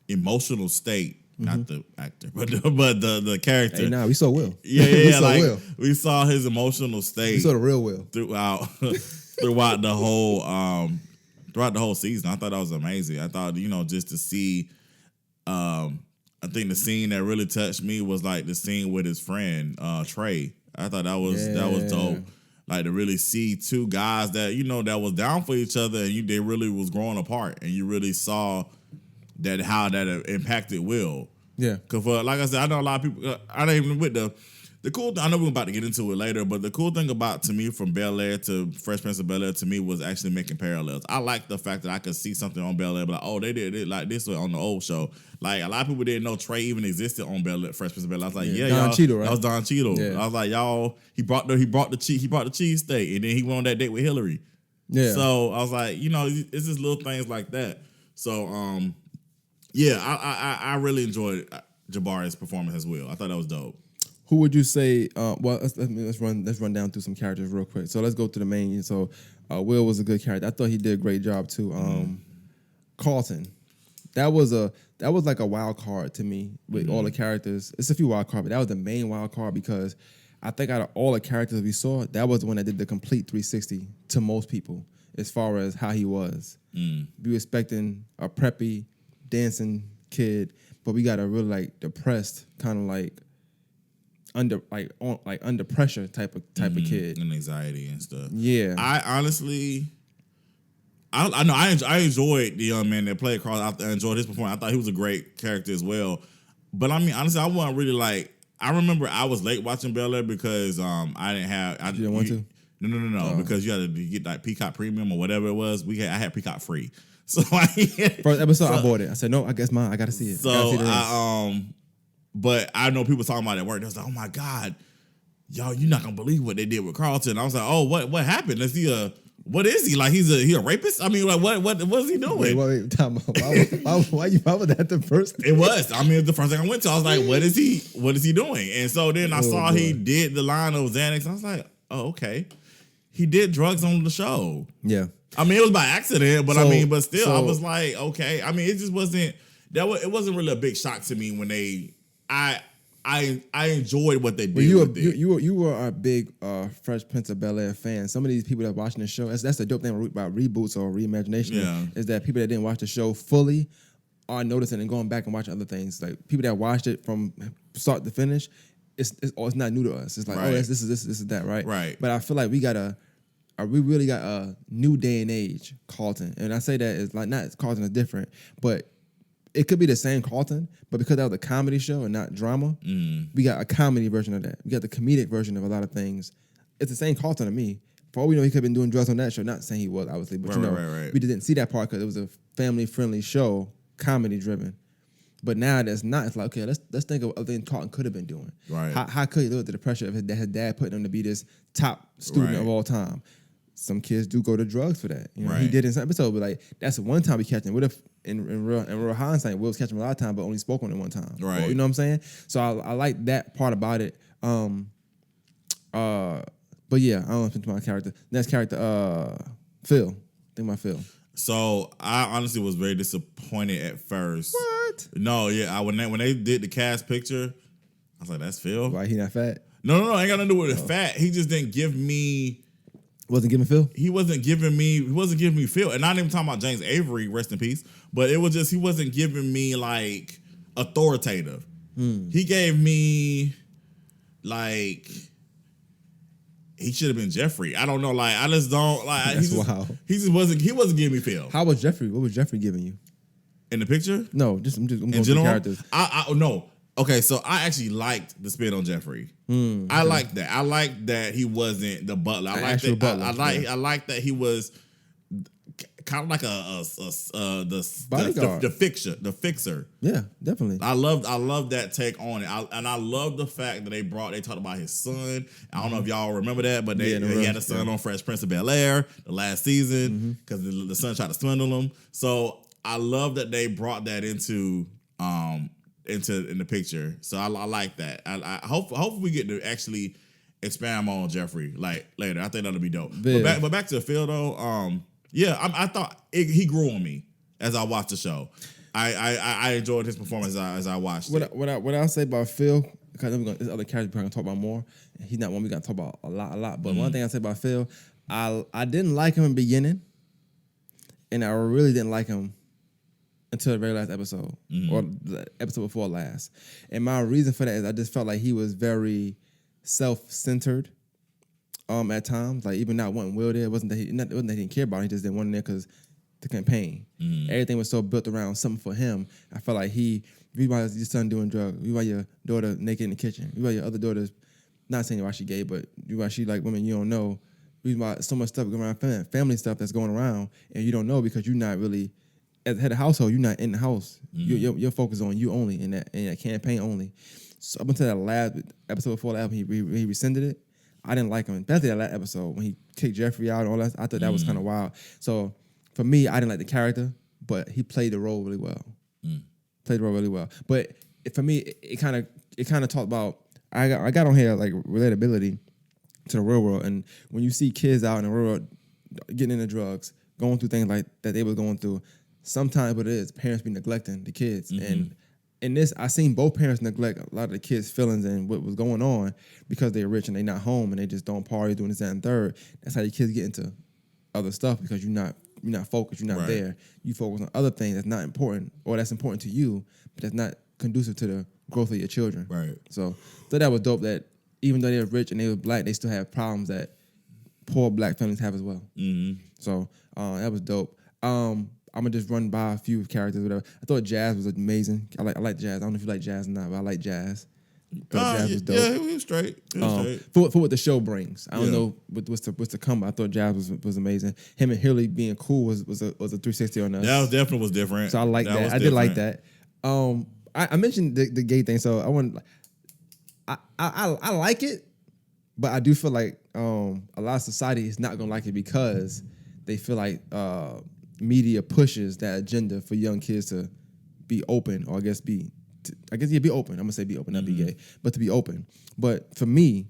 emotional state. Not the actor, but the character. Hey, we saw Will. Yeah, Will. We saw his emotional state. We saw the real Will throughout the whole season. I thought that was amazing. I thought just to see, I think the scene that really touched me was like the scene with his friend Trey. I thought that was dope. Like to really see two guys that that was down for each other, and they really was growing apart, and you really saw that how that impacted Will. Yeah. Because like I said, I know a lot of people. I don't even with the cool thing. I know we're about to get into it later, but the cool thing about to me from Bel-Air to Fresh Prince of Bel-Air to me was actually making parallels. I like the fact that I could see something on Bel-Air, but oh, they did it like this on the old show. Like a lot of people didn't know Trey even existed on Bel-Air, Fresh Prince of Bel-Air. I was like, Don y'all, Cheadle, right? That was Don Cheadle. Yeah. I was like, y'all, he brought the cheese steak, and then he went on that date with Hillary. Yeah. So I was like, it's just little things like that. So yeah, I really enjoyed Jabari's performance as well. I thought that was dope. Who would you say? Let's run down through some characters real quick. So let's go to the main. So Will was a good character. I thought he did a great job too. Carlton, that was like a wild card to me with all the characters. It's a few wild cards, but that was the main wild card because I think out of all the characters we saw, that was the one that did the complete 360 to most people as far as how he was. We were expecting a preppy, dancing kid, but we got a really depressed, kind of under pressure type of kid, and anxiety and stuff. Yeah, I honestly, I know I enjoyed the young man that played Carl. I enjoyed his performance. I thought he was a great character as well. But I mean, honestly, I wasn't really I remember I was late watching Bel-Air because I didn't have. You didn't want to? No, because you had to get like Peacock Premium or whatever it was. I had Peacock free. So first episode I bought it. I said no, I guess mine. I got to see it. So but I know people talking about it at work. They was like, oh my God, y'all, you're not gonna believe what they did with Carlton. I was like, oh, what happened? Is he what is he? Like he a rapist? I mean, like what is he doing? Wait, time out. Why was that the first? It was. I mean, the first thing I went to, I was like, what is he doing? And so then I saw he did the line of Xanax. I was like, oh, okay. He did drugs on the show. Yeah. I mean, it was by accident, but but still, I was like, okay. I mean, it just wasn't it wasn't really a big shock to me when I enjoyed what they did. You were a big Fresh Prince of Bel-Air fan. Some of these people that are watching the show, that's the dope thing about reboots or reimagination, is that people that didn't watch the show fully are noticing and going back and watching other things. Like people that watched it from start to finish, it's not new to us. It's like, oh, this is that, right? Right. But I feel like we really got a new day and age Carlton. And I say that is like, not Carlton is different, but it could be the same Carlton, but because that was a comedy show and not drama, we got a comedy version of that. We got the comedic version of a lot of things. It's the same Carlton to me. For all we know, he could have been doing drugs on that show. Not saying he was, obviously, but we didn't see that part because it was a family-friendly show, comedy-driven. But now that's not. It's like, okay, let's think of other things Carlton could have been doing. Right. How could he live under the pressure of his dad putting him to be this top student of all time? Some kids do go to drugs for that. He did in some episode, but like that's one time we catch him. What if in real hindsight, Will's catching him a lot of time, but only spoke on it one time. Right. Or, you know what I'm saying? So I like that part about it. But yeah, I don't want to my character. Next character, Phil. Think about Phil. So I honestly was very disappointed at first. What? No, yeah. When they did the cast picture, I was like, "That's Phil." Why he not fat? No. Ain't got nothing to do with the fat. He just didn't give me. Wasn't giving Phil. He wasn't giving me Phil, and not even talking about James Avery, rest in peace. But it was just he wasn't giving me like authoritative. He gave me like. He should have been Jeffrey. I don't know. Like I just don't like. That's wild. He just wasn't. He wasn't giving me Phil. How was Jeffrey? What was Jeffrey giving you in the picture? No, I'm going in through general. Characters. I no. Okay, so I actually liked the spin on Jeffrey. I liked that. I liked that he wasn't the butler. I liked that. Butler, I liked that he was kind of like the fixer. Yeah, definitely. I love that take on it, and I love the fact that they talked about his son. I don't know if y'all remember that, but he had a son on Fresh Prince of Bel-Air the last season because the son tried to swindle him. So I love that they brought that into in the picture. So I like that. I hope we get to actually expand more on Jeffrey like later. I think that'll be dope. But back to Phil though. I thought he grew on me as I watched the show. I enjoyed his performance as I watched it. What I'll say about Phil, because there's other characters we're gonna talk about more. He's not one we gotta talk about a lot. But one thing I say about Phil, I didn't like him in the beginning, and I really didn't like him until the very last episode or the episode before last. And my reason for that is I just felt like he was very self-centered at times. Like even not wanting Will there, it wasn't that he didn't care about him, he just didn't want him there because the campaign. Everything was so built around something for him. I felt like read why your son doing drugs, read why your daughter naked in the kitchen, read why your other daughter's not saying why she gay, but read why she like women you don't know. Read why so much stuff going around, family stuff that's going around, and you don't know because you're not really as head of household, you're not in the house. Your focus on you only in that campaign only. So up until that last episode before that, he rescinded it. I didn't like him, especially that last episode when he kicked Jeffrey out and all that. I thought that was kind of wild. So for me, I didn't like the character, but he played the role really well. Played the role really well. But for me, it kind of talked about I got on here like relatability to the real world, and when you see kids out in the real world getting into drugs, going through things like that they were going through. Sometimes what it is, parents be neglecting the kids. And in this, I seen both parents neglect a lot of the kids' feelings and what was going on because they're rich and they not home and they just don't party, doing this, that, and third. That's how your kids get into other stuff because you're not focused, you're not there. You focus on other things that's not important or that's important to you, but that's not conducive to the growth of your children. Right. So that was dope that even though they were rich and they were black, they still have problems that poor black families have as well. So that was dope. I'm gonna just run by a few characters, whatever. I thought Jazz was amazing. I like Jazz. I don't know if you like Jazz or not, but I like Jazz. Jazz was dope. Yeah, he was straight. For what the show brings. I don't know what's to come. But I thought Jazz was amazing. Him and Hilly being cool was a 360 on us. That definitely was different. So I like that. I did like that. I mentioned the gay thing, so I like it, but I do feel like a lot of society is not gonna like it because they feel like media pushes that agenda for young kids to be open, or be open. I'm gonna say be open, not be gay, but to be open. But for me,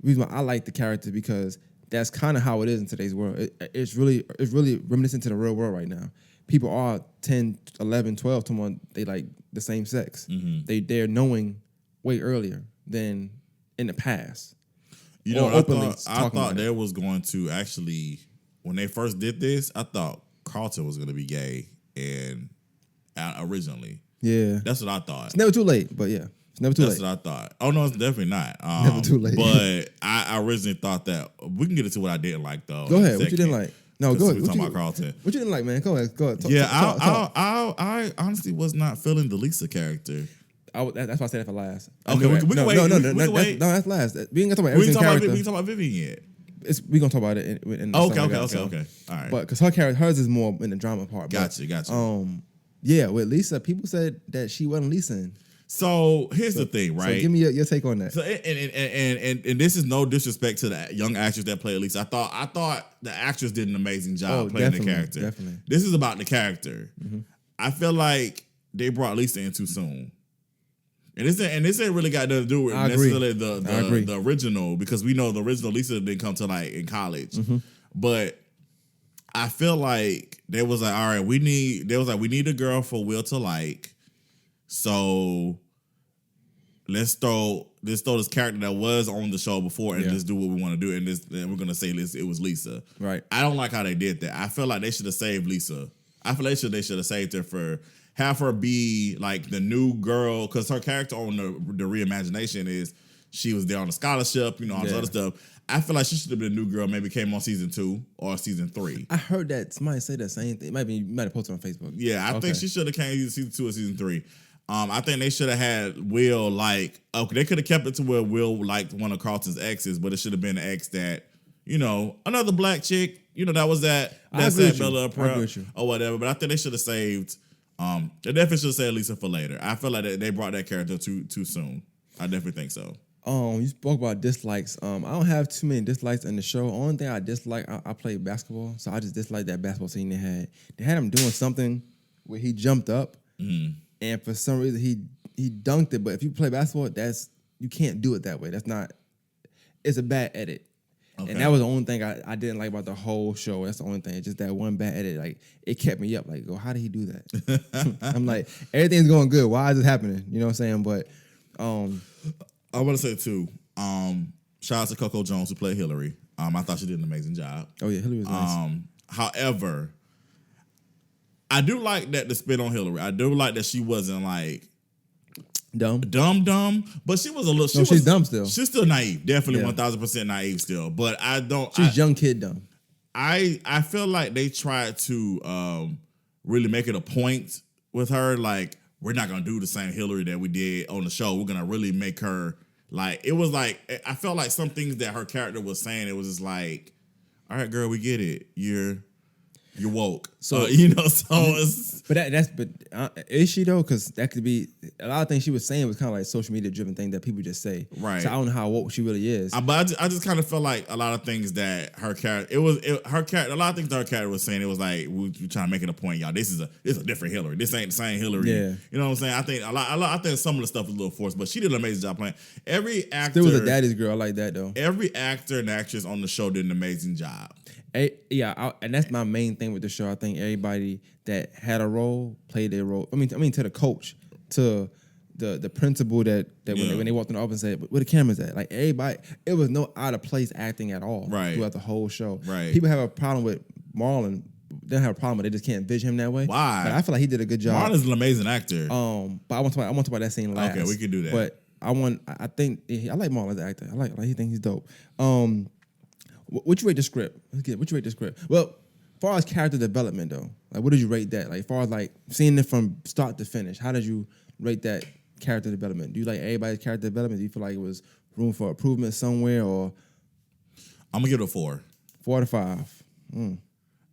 the reason why I like the character because that's kind of how it is in today's world. It's really reminiscent to the real world right now. People are 10, 11, 12 to one, they like the same sex. They're knowing way earlier than in the past. You know, I thought there was going to actually, when they first did this, I thought Carlton was going to be gay and originally. Yeah. That's what I thought. It's never too late, but yeah. It's never too late. That's what I thought. Oh, no, it's definitely not. Never too late. But I originally thought that. We can get into what I didn't like, though. Go ahead. What you didn't like? No, go ahead. We're talking about Carlton. What you didn't like, man? Go ahead. Talk. I honestly was not feeling the Lisa character. That's why I said that for last. Okay, we can wait. No, that's last. We ain't gonna talk about everything character. We can talk about Vivian yet. We gonna talk about it in the Okay. All right. But because hers is more in the drama part. Gotcha. Yeah, with Lisa, people said that she wasn't Lisa. So here's the thing, right? So give me your take on that. So and this is no disrespect to the young actress that played Lisa. I thought the actress did an amazing job playing the character. Definitely. This is about the character. I feel like they brought Lisa in too soon. And this ain't really got nothing to do with necessarily the original, because we know the original Lisa didn't come to like in college. Mm-hmm. But I feel like they was like, all right, we need a girl for Will to like. So let's throw this character that was on the show before and just do what we want to do. And we're gonna say it was Lisa. Right. I don't like how they did that. I feel like they should have saved Lisa. I feel like they should have saved her for have her be like the new girl, because her character on the reimagination is she was there on a scholarship, all this other stuff. I feel like she should have been a new girl. Maybe came on season 2 or season 3. I heard that somebody say the same thing. You might have posted on Facebook. Yeah, I think she should have came either season 2 or season 3. I think they should have had Will they could have kept it to where Will liked one of Carlton's exes, but it should have been an ex that, another black chick, that was that Bel-Air prep or whatever. But I think they should have saved. They definitely should have saved Lisa for later. I feel like they brought that character too soon. I definitely think so. You spoke about dislikes. I don't have too many dislikes in the show. Only thing I dislike, I played basketball, so I just dislike that basketball scene they had. They had him doing something where he jumped up, and for some reason he dunked it. But if you play basketball, you can't do it that way. It's a bad edit. Okay. And that was the only thing I didn't like about the whole show. That's the only thing. Just that one bad edit. Like, it kept me up. Like, how did he do that? I'm like, everything's going good. Why is it happening? You know what I'm saying? But I want to say too. Shout out to Coco Jones who played Hillary. I thought she did an amazing job. Oh yeah, Hillary was nice. However, I do like that the spin on Hillary. I do like that she wasn't like dumb, but she was a little. She's dumb still. She's still naive. Definitely 1000% naive still. But I don't. She's young kid dumb. I feel like they tried to really make it a point with her. Like, we're not gonna do the same Hillary that we did on the show. We're gonna really make her like. It was like, I felt like some things that her character was saying. It was just like, all right, girl, we get it. You're woke. So so it's. But is she though? Because that could be a lot of things she was saying was kind of like social media driven thing that people just say. Right. So I don't know how woke she really is. But I just kind of felt like a lot of things that her character. Her character. A lot of things that her character was saying. It was like we trying to make it a point, y'all. This is a different Hillary. This ain't the same Hillary. Yeah. You know what I'm saying? I think I think some of the stuff was a little forced, but she did an amazing job playing. Every actor. Still was a daddy's girl. I like that though. Every actor and actress on the show did an amazing job. And that's my main thing with the show. I think everybody that had a role played their role. I mean, to the coach, to the principal that when they walked in the office and said, "Where the cameras at?" Like, everybody, it was no out of place acting at all. Right. Throughout the whole show. Right. People have a problem with Marlon. They don't have a problem, but they just can't envision him that way. Why? But I feel like he did a good job. Marlon's an amazing actor. But I want to talk about that scene last. Okay, we can do that. But I like Marlon as an actor. I like he thinks he's dope. What you rate the script? What you rate the script? Well, as far as character development though, like, what did you rate that? Like, as far as like seeing it from start to finish, how did you rate that character development? Do you like everybody's character development? Do you feel like it was room for improvement somewhere, or? I'm gonna give it a 4. 4 out of 5. The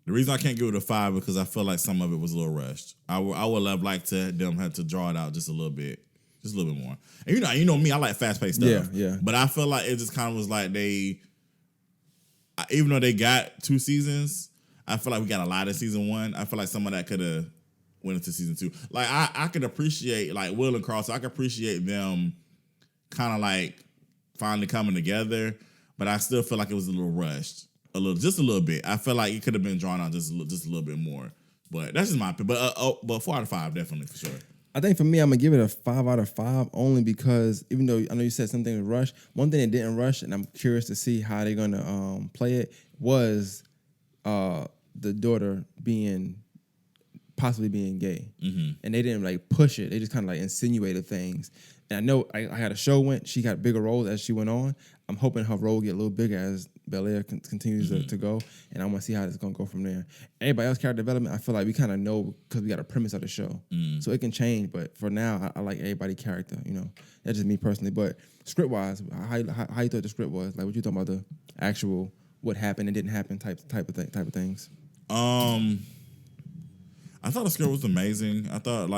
reason I can't give it a 5 because I feel like some of it was a little rushed. I would have liked them have to draw it out just a little bit more. And you know me, I like fast paced stuff. Yeah. But I feel like it just kind of was like even though they got 2 seasons, I feel like we got a lot of season 1. I feel like some of that could have went into season 2. Like, I could appreciate, like, Will and Carl, so I could appreciate them kind of like finally coming together, but I still feel like it was a little rushed. Just a little bit. I feel like it could have been drawn out just a little bit more. But that's just my opinion. But 4 out of 5, definitely, for sure. I think for me, I'm gonna give it a 5 out of 5 only because even though I know you said something was rushed, one thing that didn't rush, and I'm curious to see how they're gonna play it, was the daughter possibly being gay, and they didn't like push it. They just kind of like insinuated things. And I know I had a show she got bigger roles as she went on. I'm hoping her role get a little bigger as Bel-Air continues to go, and I want to see how it's going to go from there. Everybody else character development, I feel like we kind of know because we got a premise of the show, so it can change. But for now, I like everybody character. That's just me personally. But script wise, how you thought the script was? Like, what you talking about the actual what happened and didn't happen type of things? I thought the script was amazing. I thought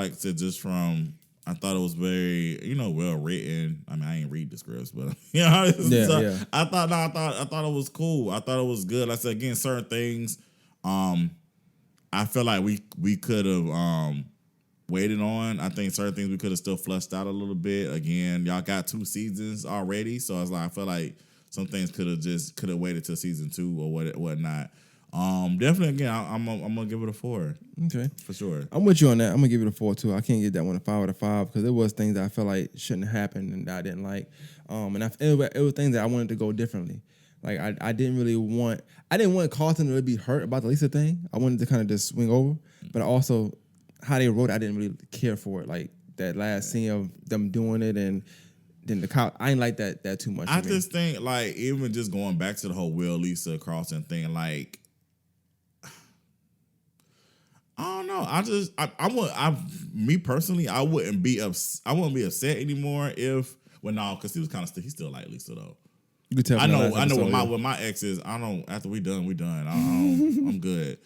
I thought it was very, well written. I mean, I ain't read the scripts, but I thought it was cool. I thought it was good. Like I said, again, certain things, I feel like we could have waited on. I think certain things we could have still flushed out a little bit. Again, y'all got 2 seasons already, so I feel like some things could have waited till season 2 or whatnot. Definitely, again, I'm gonna give it a 4. Okay, for sure. I'm with you on that. I'm gonna give it a 4 too. I can't get that one a 5 out of 5 because there was things that I felt like shouldn't have happened and that I didn't like. And it was things that I wanted to go differently. Like I didn't want Carlton to really be hurt about the Lisa thing. I wanted to kind of just swing over, but also how they wrote it, I didn't really care for it. Like that last scene of them doing it and then the cop, I ain't like that too much. I just think like even just going back to the whole Will Lisa Carlton thing, like I don't know. Me personally, I wouldn't be upset anymore if because he still like Lisa though. You could tell. I know with my exes, I don't after we done. I'm good.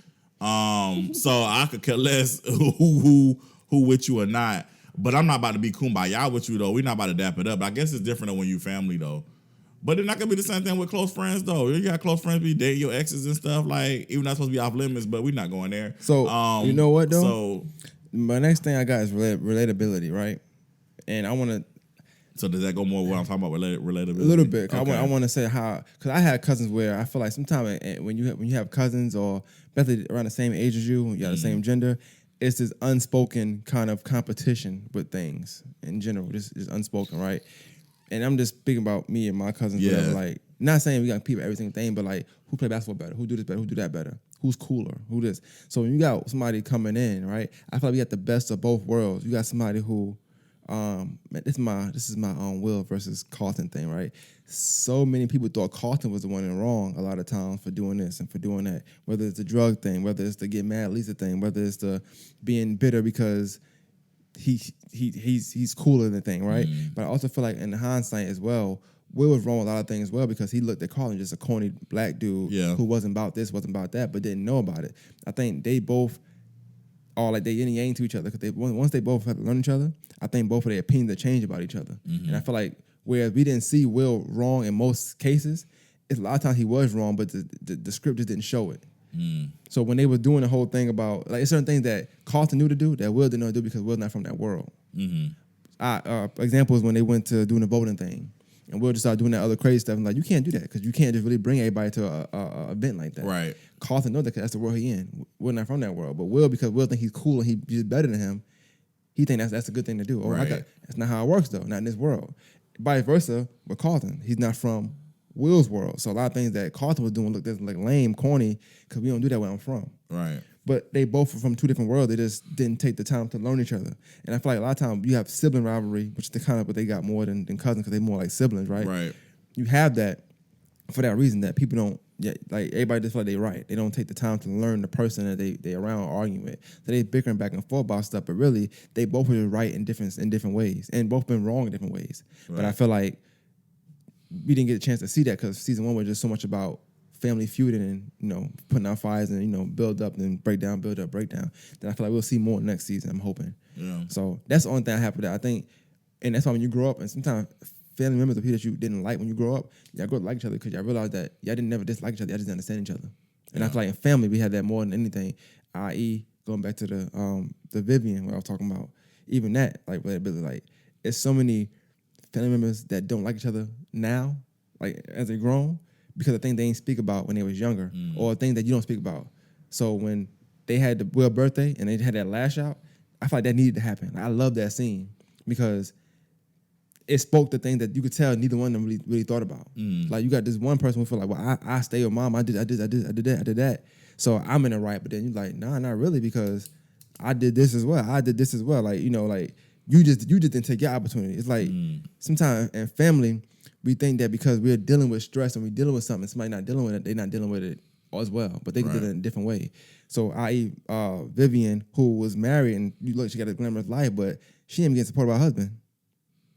So I could care less who with you or not. But I'm not about to be kumbaya with you though. We're not about to dap it up. I guess it's different when you family though. But it's not gonna be the same thing with close friends though. You got close friends be dating your exes and stuff. Like even not supposed to be off limits, but we're not going there. So you know what though? So my next thing I got is relatability, right? And I want to. So does that go more what I'm talking about relatability? A little bit. Okay. I want to say how because I had cousins where I feel like sometimes when you have cousins or especially around the same age as you got the same gender, it's this unspoken kind of competition with things in general, just unspoken, right? And I'm just speaking about me and my cousins, whatever, like not saying we got to compete with every single thing, but like who play basketball better, who do this better, who do that better, who's cooler, who this. So when you got somebody coming in, right? I feel like we got the best of both worlds. You got somebody who. This is my Will versus Carlton thing, right? So many people thought Carlton was the one in wrong a lot of times for doing this and for doing that. Whether it's the drug thing, whether it's the get mad at Lisa thing, whether it's the being bitter because he's cooler than the thing, right? But I also feel like in hindsight as well, Will was wrong with a lot of things as well because he looked at Carlton just a corny black dude who wasn't about this, wasn't about that, but didn't know about it. I think they both are like they yin and yang to each other because once they both have to learn each other, I think both of their opinions have changed about each other. And I feel like whereas we didn't see Will wrong in most cases, it's a lot of times he was wrong, but the script just didn't show it. So when they were doing the whole thing about like certain things that Carlton knew to do that Will didn't know to do because Will's not from that world. Example is when they went to doing the voting thing. And Will just started doing that other crazy stuff. And like, you can't do that because you can't just really bring everybody to a event like that. Right. Carlton knows that because that's the world he in. Will not from that world. But Will, because Will think he's cool and he's better than him, he think that's a good thing to do. That's not how it works though, not in this world. Vice versa with Carlton. He's not from Will's world. So a lot of things that Carlton was doing looked like lame, corny, because we don't do that where I'm from. Right. But they both are from two different worlds. They just didn't take the time to learn each other. And I feel like a lot of times you have sibling rivalry, which is kind of what they got more than cousins because they're more like siblings, right? Right. You have that for that reason that people don't, like everybody just feel like they're right. They don't take the time to learn the person that they around arguing with. So they bickering back and forth about stuff, but really they both were right in different ways and both been wrong in different ways. Right. But I feel like we didn't get a chance to see that because season 1 was just so much about family feuding and, putting out fires and, build up and break down, build up, break down. Then I feel like we'll see more next season, I'm hoping. Yeah. So that's the only thing I have with that. I think, and that's why when you grow up, and sometimes family members of people that you didn't like when you grow up, y'all grow up like each other because y'all realize that y'all didn't never dislike each other, y'all just didn't understand each other. And I feel like in family, we had that more than anything, i.e. going back to the Vivian, what I was talking about, even that, like, it's so many family members that don't like each other now, like, as they grown, because of things they didn't speak about when they was younger, or things that you don't speak about. So when they had the Will birthday and they had that lash out, I feel like that needed to happen. I love that scene because it spoke the thing that you could tell neither one of them really thought about. Like you got this one person who feel like, well, I stay with mom. I did that. So I'm in the right. But then you're like, nah, not really because I did this as well. Like, like you just didn't take your opportunity. It's like sometimes in family, we think that because we're dealing with stress and we're dealing with something, somebody not dealing with it, they're not dealing with it as well, but they can do it in a different way. So i.e. Vivian, who was married and she got a glamorous life, but she ain't getting support by her husband.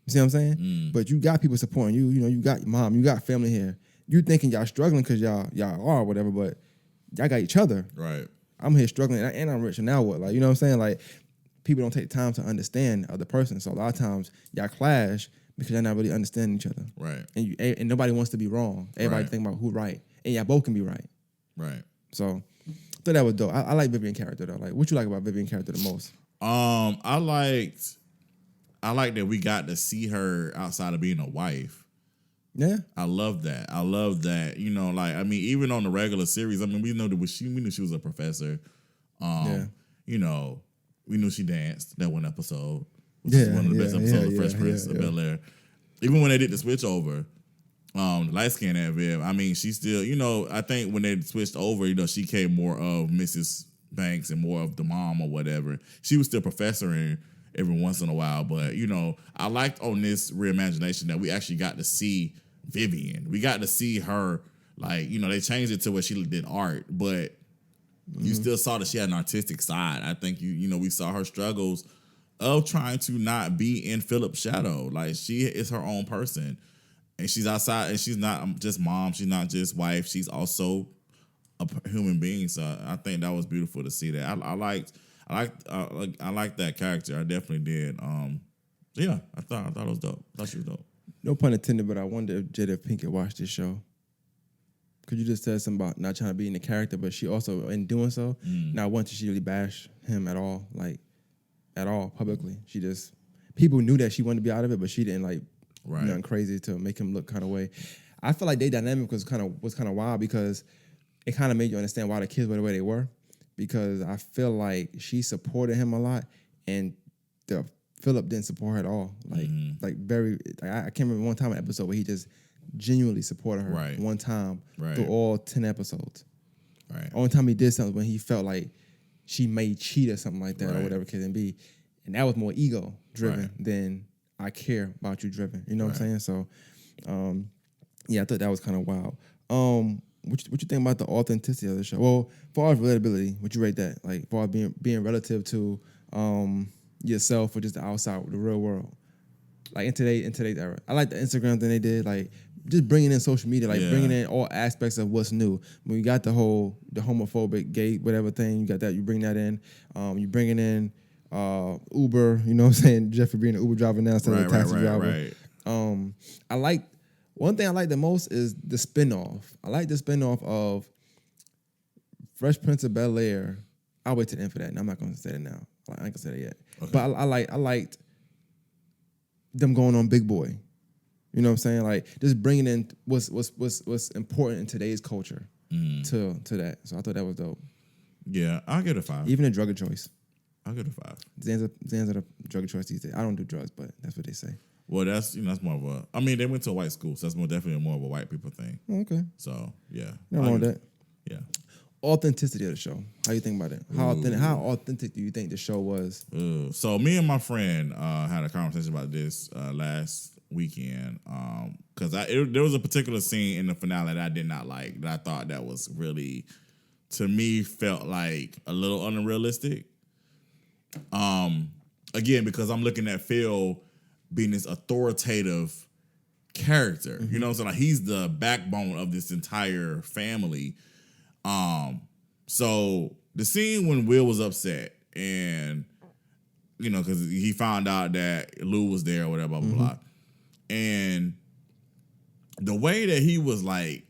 You see what I'm saying? But you got people supporting you. You got your mom, you got family here. You thinking y'all struggling because y'all are or whatever, but y'all got each other. Right. I'm here struggling and I'm rich, and now what? Like, you know what I'm saying? Like, people don't take time to understand the other person. So a lot of times y'all clash because you're not really understanding each other. Right. And nobody wants to be wrong. Everybody think about who right. And y'all both can be right. Right. So I thought that was dope. I like Vivian character though. Like, what you like about Vivian character the most? I liked that we got to see her outside of being a wife. Yeah, I love that. I love that. You know, like I mean, even on the regular series, I mean, we knew she was a professor. You know, we knew she danced that one episode, which is one of the best episodes of Fresh Prince of Bel-Air. Even when they did the switch over, the light skin at Viv, I mean, she still, you know, I think when they switched over, you know, she came more of Mrs. Banks and more of the mom or whatever. She was still professoring every once in a while, but you know, I liked on this reimagination that we actually got to see Vivian. We got to see her, like, you know, they changed it to where she did art, but you still saw that she had an artistic side. I think you know, we saw her struggles of trying to not be in Philip's shadow. Like, she is her own person, and she's outside, and she's not just mom. She's not just wife. She's also a human being. So I think that was beautiful to see that. I liked that character. I definitely did. Yeah, I thought it was dope. I thought she was dope. No pun intended, but I wonder if Jada Pinkett watched this show. Could you just tell something about not trying to be in the character, but she also, in doing so, not once did she really bash him at all, like, at all, publicly. She just, people knew that she wanted to be out of it, but she didn't, like, do nothing crazy to make him look kind of way. I feel like their dynamic was kind of wild because it kind of made you understand why the kids were the way they were, because I feel like she supported him a lot, and Philip didn't support her at all. Like very, I can't remember one time an episode where he just genuinely supported her one time through all 10 episodes. Only time he did something when he felt like she may cheat or something like that or whatever it can be. And that was more ego driven than I care about you driven. You know what I'm saying? So, yeah, I thought that was kind of wild. What you think about the authenticity of the show? Well, as far as relatability, would you rate that? Like, as far as being relative to yourself or just the outside, the real world? Like in today's era. I like the Instagram thing they did, like just bringing in social media, like bringing in all aspects of what's new. When you got the homophobic gay whatever thing, you got that, you bring that in. You bringing in Uber, you know what I'm saying? Jeffrey being an Uber driver now instead of a taxi driver. I like, one thing I like the most is the spinoff. I like the spinoff of Fresh Prince of Bel-Air. I'll wait to the end for that, and I'm not going to say that now. I ain't going to say that yet. Okay. But I liked them going on Big Boy. You know what I'm saying? Like, just bringing in what's important in today's culture to that. So I thought that was dope. Yeah, I'll give it a 5. Even a drug of choice. I'll give it a 5. Xan's a drug of choice these days. I don't do drugs, but that's what they say. Well, that's that's more of a. I mean, they went to a white school, so that's definitely more of a white people thing. Okay. So yeah, nothing wrong with that. Yeah. Authenticity of the show. How you think about it? How authentic do you think the show was? So me and my friend had a conversation about this last weekend because there was a particular scene in the finale that I did not like, that I thought that was really, to me, felt like a little unrealistic. Again, because I'm looking at Phil being this authoritative character. You know what I'm saying? Like, he's the backbone of this entire family. So the scene when Will was upset and, you know, because he found out that Lou was there or whatever, blah, blah, blah. And the way that he was like,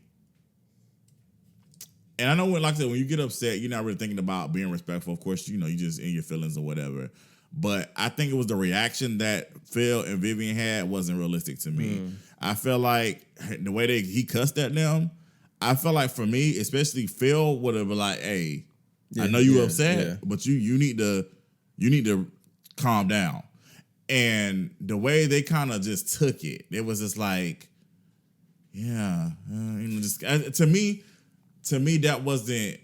and I know when, like I said, when you get upset, you're not really thinking about being respectful. Of course, you know, you just in your feelings or whatever. But I think it was the reaction that Phil and Vivian had wasn't realistic to me. I felt like the way he cussed at them, I felt like for me, especially Phil would have been like, "Hey, I know you upset, but you need to calm down." And the way they kind of just took it, it was just like, you know, just to me that wasn't.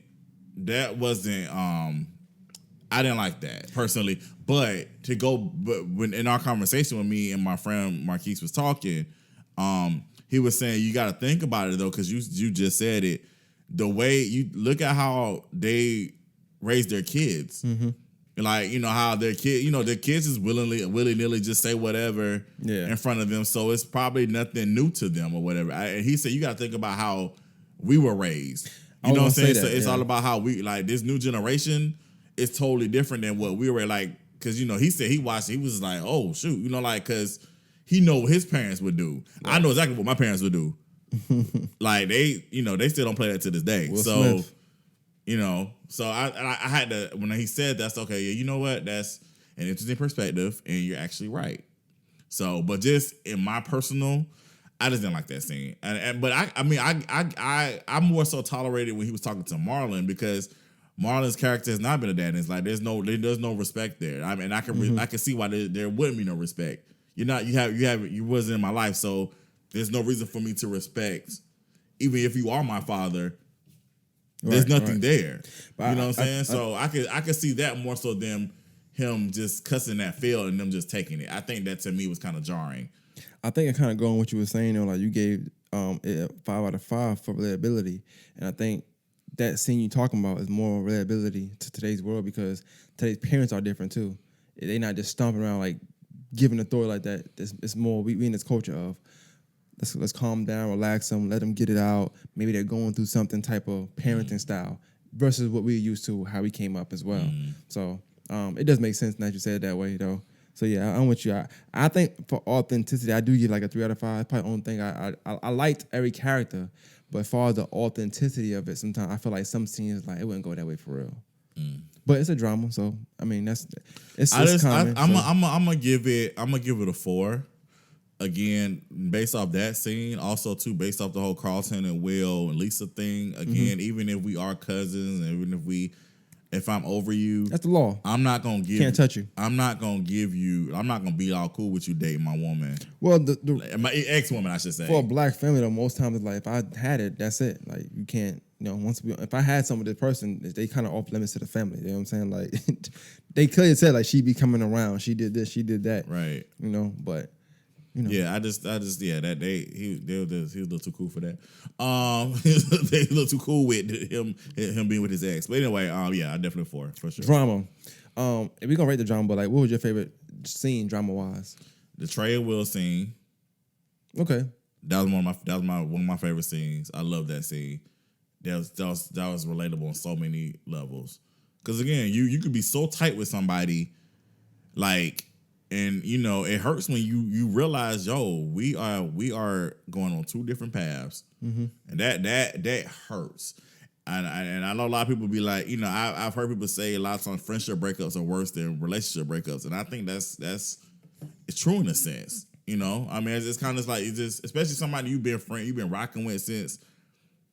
I didn't like that personally, but when in our conversation with me and my friend Marquise was talking, he was saying you got to think about it though, because you just said it. The way you look at how they raise their kids, like, you know, how their kids is willy-nilly just say whatever in front of them, so it's probably nothing new to them or whatever. And he said you got to think about how we were raised. You know what I'm saying? So it's all about how we, like, this new generation is totally different than what we were like. Because, you know, he said he watched it, he was like, oh shoot, you know, like, because he know what his parents would do. Right. I know exactly what my parents would do. Like, they still don't play that to this day. Will so Smith. You know, so I had to, when he said that's okay, yeah, you know what, that's, an interesting perspective, and you're actually right. So, but just in my personal, I just didn't like that scene. But I more so tolerated when he was talking to Marlon, because Marlon's character has not been a dad. It's like there's no respect there. I mean, I can see why there wouldn't be no respect. You wasn't in my life, so there's no reason for me to respect. Even if you are my father, there's nothing there. But you know what I'm saying? So I could see that more so than him just cussing that field and them just taking it. I think that to me was kind of jarring. I think I kind of go on what you were saying, like you gave it a 5 out of 5 for relatability, and I think that scene you're talking about is more relatability to today's world, because today's parents are different too. They're not just stomping around like giving authority like that. It's more we in this culture of let's calm down, relax them, let them get it out. Maybe they're going through something type of parenting style versus what we're used to, how we came up as well. So it does make sense that you said it that way though. So yeah, I'm with you. I think for authenticity, I do give like a 3 out of 5. Probably the only thing I liked every character, but as far as the authenticity of it, sometimes I feel like some scenes like it wouldn't go that way for real. But it's a drama, so I mean it's common. I'm gonna give it a 4. Again, based off that scene, also too based off the whole Carlton and Will and Lisa thing. Again, even if we are cousins, and even if I'm over you, that's the law. I'm not gonna can't touch you. I'm not gonna be all cool with you dating my woman. Well, my ex-woman, I should say. For a black family, though, most times it's like if I had it, that's it. Like you can't, if I had some with this person, they kind of off limits to the family. You know what I'm saying? Like they clearly said like she be coming around, she did this, she did that. Right. But. Yeah, he was a little too cool for that. They a little too cool with him being with his ex. But anyway, yeah, I definitely 4 for sure. Drama. If we gonna rate the drama, but like, what was your favorite scene drama wise? The Trey and Will scene. Okay. That was one of my favorite scenes. I love that scene. That was relatable on so many levels. Because again, you could be so tight with somebody, like. And it hurts when you realize, we are going on 2 different paths, and that hurts. And I know a lot of people be like, I've heard people say a lot of times friendship breakups are worse than relationship breakups, and I think that's it's true in a sense. I mean, it's kind of like especially somebody you've been rocking with since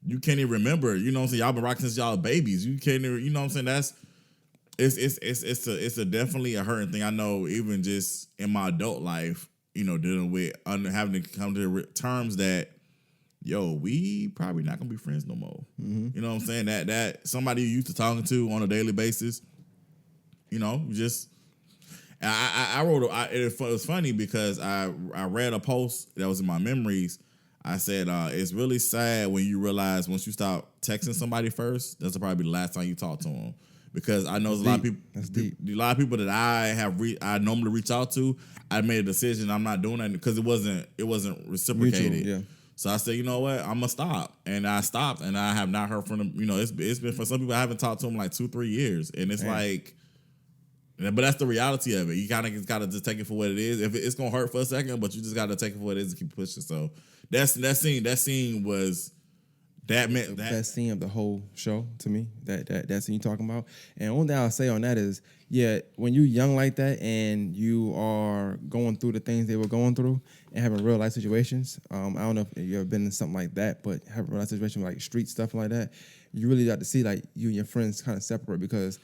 you can't even remember. You know what I'm saying? Y'all been rocking since y'all babies. You can't even, you know what I'm saying? It's a definitely a hurting thing. I know even just in my adult life, dealing with having to come to terms that, we probably not gonna be friends no more. You know what I'm saying? That somebody you used to talking to on a daily basis, just. I wrote. It was funny because I read a post that was in my memories. I said it's really sad when you realize once you stop texting somebody first, that's probably the last time you talk to them. Because I know there's a lot of people. That's deep. A lot of people that I normally reach out to. I made a decision. I'm not doing that because it wasn't reciprocated. Mutual, yeah. So I said, you know what? I'm gonna stop, and I stopped, and I have not heard from them. It's been for some people I haven't talked to them like 2-3 years, and it's like, but that's the reality of it. You kind of gotta just take it for what it is. If it's gonna hurt for a second, but you just gotta take it for what it is and keep pushing. So that scene was. That meant that best scene of the whole show to me. That scene you're talking about. And one thing I'll say on that is, when you're young like that and you are going through the things they were going through and having real life situations. I don't know if you ever been in something like that, but having real life situations like street stuff like that, you really got to see like you and your friends kind of separate, because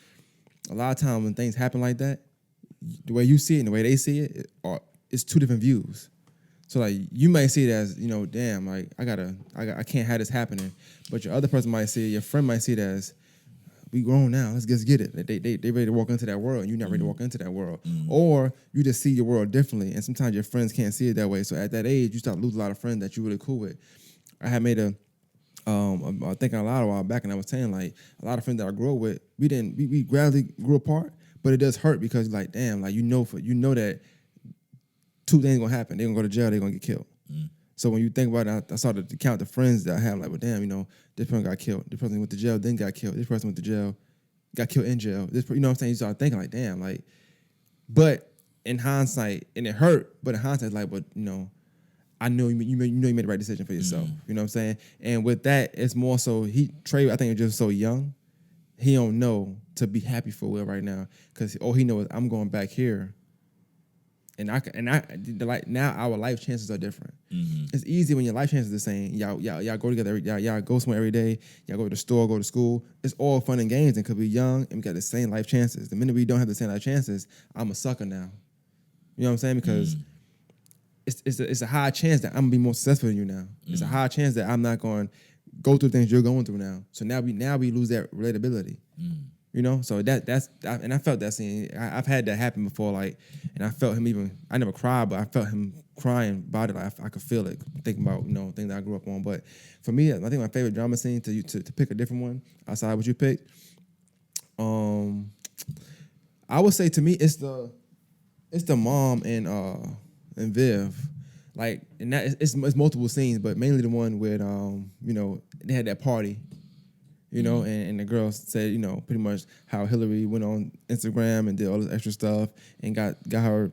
a lot of times when things happen like that, the way you see it and the way they see it, it's 2 different views. So like you might see it as, damn, like I can't have this happening. But your other person might see it, your friend might see it as, we grown now, let's just get it. They ready to walk into that world and you're not ready to walk into that world. Or you just see your world differently, and sometimes your friends can't see it that way. So at that age, you start losing a lot of friends that you're really cool with. I had made I think a lot a while back, and I was saying like a lot of friends that I grew up with, we gradually grew apart, but it does hurt because like, damn, like you know that 2 things gonna happen. They're gonna go to jail, they're gonna get killed. So when you think about it, I started to count the friends that I have, like, well, damn, this person got killed. This person went to jail, then got killed. This person went to jail, got killed in jail. You know what I'm saying? You start thinking like, damn, like, but in hindsight, and it hurt, but in hindsight, like, but I know you made the right decision for yourself. You know what I'm saying? And with that, it's more so Trey, I think, is just so young. he don't know to be happy for Will right now because all he knows is I'm going back here. And now our life chances are different. Mm-hmm. It's easy when your life chances are the same. Y'all go together. Y'all go somewhere every day. Y'all go to the store, go to school. It's all fun and games, and because we're young and we got the same life chances. The minute we don't have the same life chances, I'm a sucker now. You know what I'm saying? Because it's a high chance that I'm gonna be more successful than you now. It's a high chance that I'm not going to go through things you're going through now. So now we lose that relatability. You know, so and I felt that scene. I've had that happen before, like, and I felt him even. I never cried, but I felt him crying about it. Like, I could feel it, thinking about things that I grew up on. But for me, I think my favorite drama scene to pick a different one outside what you picked. I would say to me it's the mom and Viv, like, and that it's multiple scenes, but mainly the one where they had that party. And the girl said, pretty much how Hillary went on Instagram and did all this extra stuff and got her,